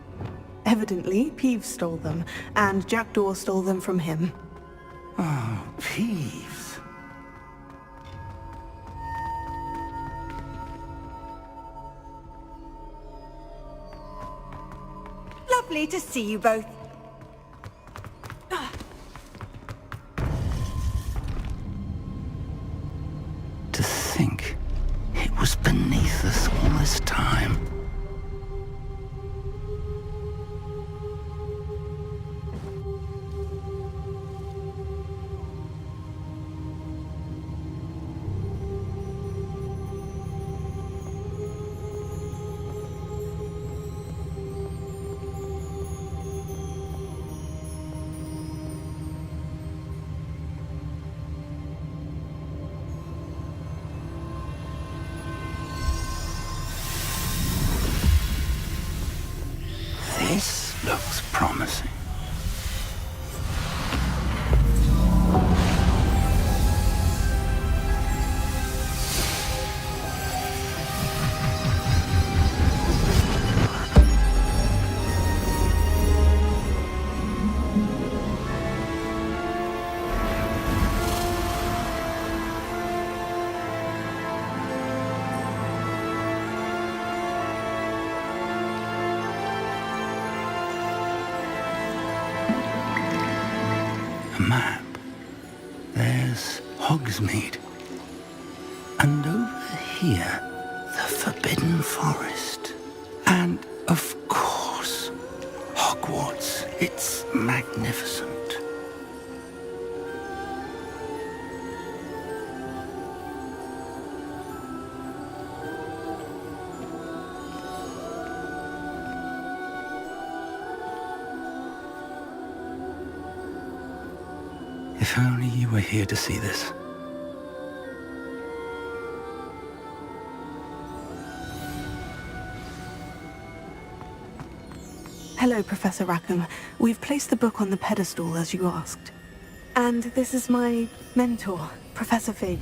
Evidently, Peeves stole them, and Jackdaw stole them from him. Oh, Peeves. Lovely to see you both. To think it was beneath us all this time. This looks promising. A map. There's Hogsmeade. And over here, the Forbidden Forest. And, of course, Hogwarts. It's magnificent. If only you were here to see this. Hello, Professor Rackham. We've placed the book on the pedestal, as you asked. And this is my mentor, Professor Fig.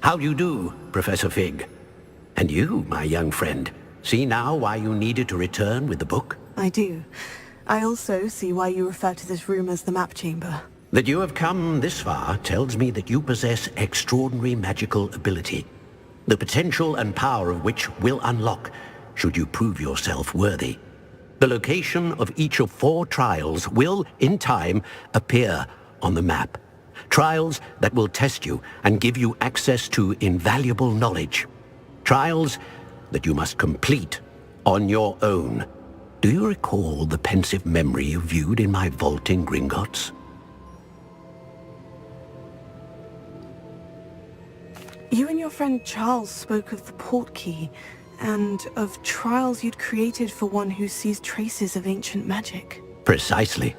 How do you do, Professor Fig? And you, my young friend, see now why you needed to return with the book? I do. I also see why you refer to this room as the Map Chamber. That you have come this far tells me that you possess extraordinary magical ability, the potential and power of which will unlock should you prove yourself worthy. The location of each of 4 trials will, in time, appear on the map. Trials that will test you and give you access to invaluable knowledge. Trials that you must complete on your own. Do you recall the pensive memory you viewed in my vault in Gringotts? You and your friend Charles spoke of the portkey, and of trials you'd created for one who sees traces of ancient magic. Precisely.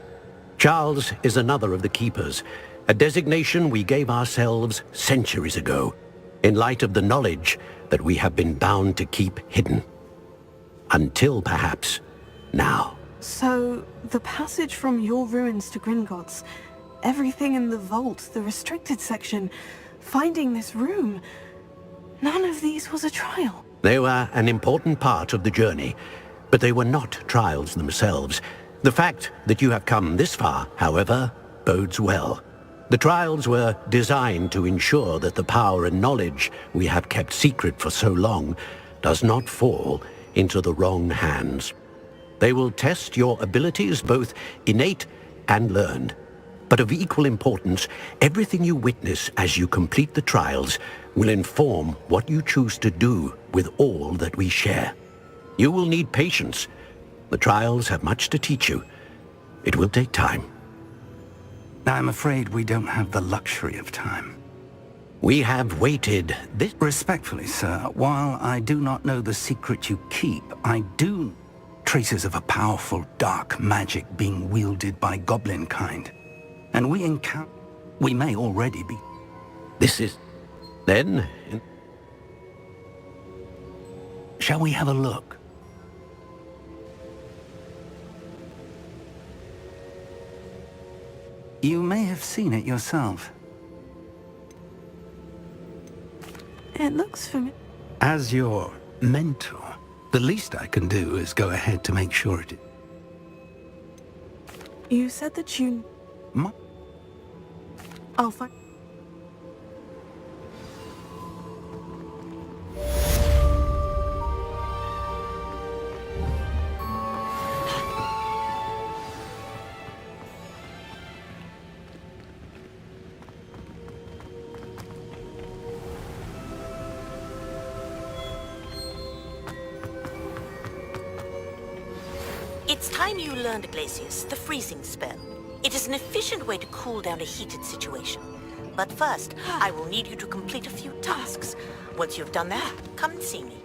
Charles is another of the Keepers, a designation we gave ourselves centuries ago, in light of the knowledge that we have been bound to keep hidden. Until, perhaps, now. So, the passage from your ruins to Gringotts, everything in the vault, the restricted section, finding this room, none of these was a trial. They were an important part of the journey, but they were not trials themselves. The fact that you have come this far, however, bodes well. The trials were designed to ensure that the power and knowledge we have kept secret for so long does not fall into the wrong hands. They will test your abilities, both innate and learned. But of equal importance, everything you witness as you complete the trials will inform what you choose to do with all that we share. You will need patience. The trials have much to teach you. It will take time. I'm afraid we don't have the luxury of time. We have waited this... Respectfully, sir, while I do not know the secret you keep, I do... traces of a powerful dark magic being wielded by goblin kind. And we encounter... We may already be... This is... Then... Shall we have a look? You may have seen it yourself. It looks familiar. As your mentor, the least I can do is go ahead to make sure it is. You said that you... I'll find... It's time you learned, Glacius, the freezing spell. It is an efficient way to cool down a heated situation. But first, I will need you to complete a few tasks. Once you've done that, come and see me.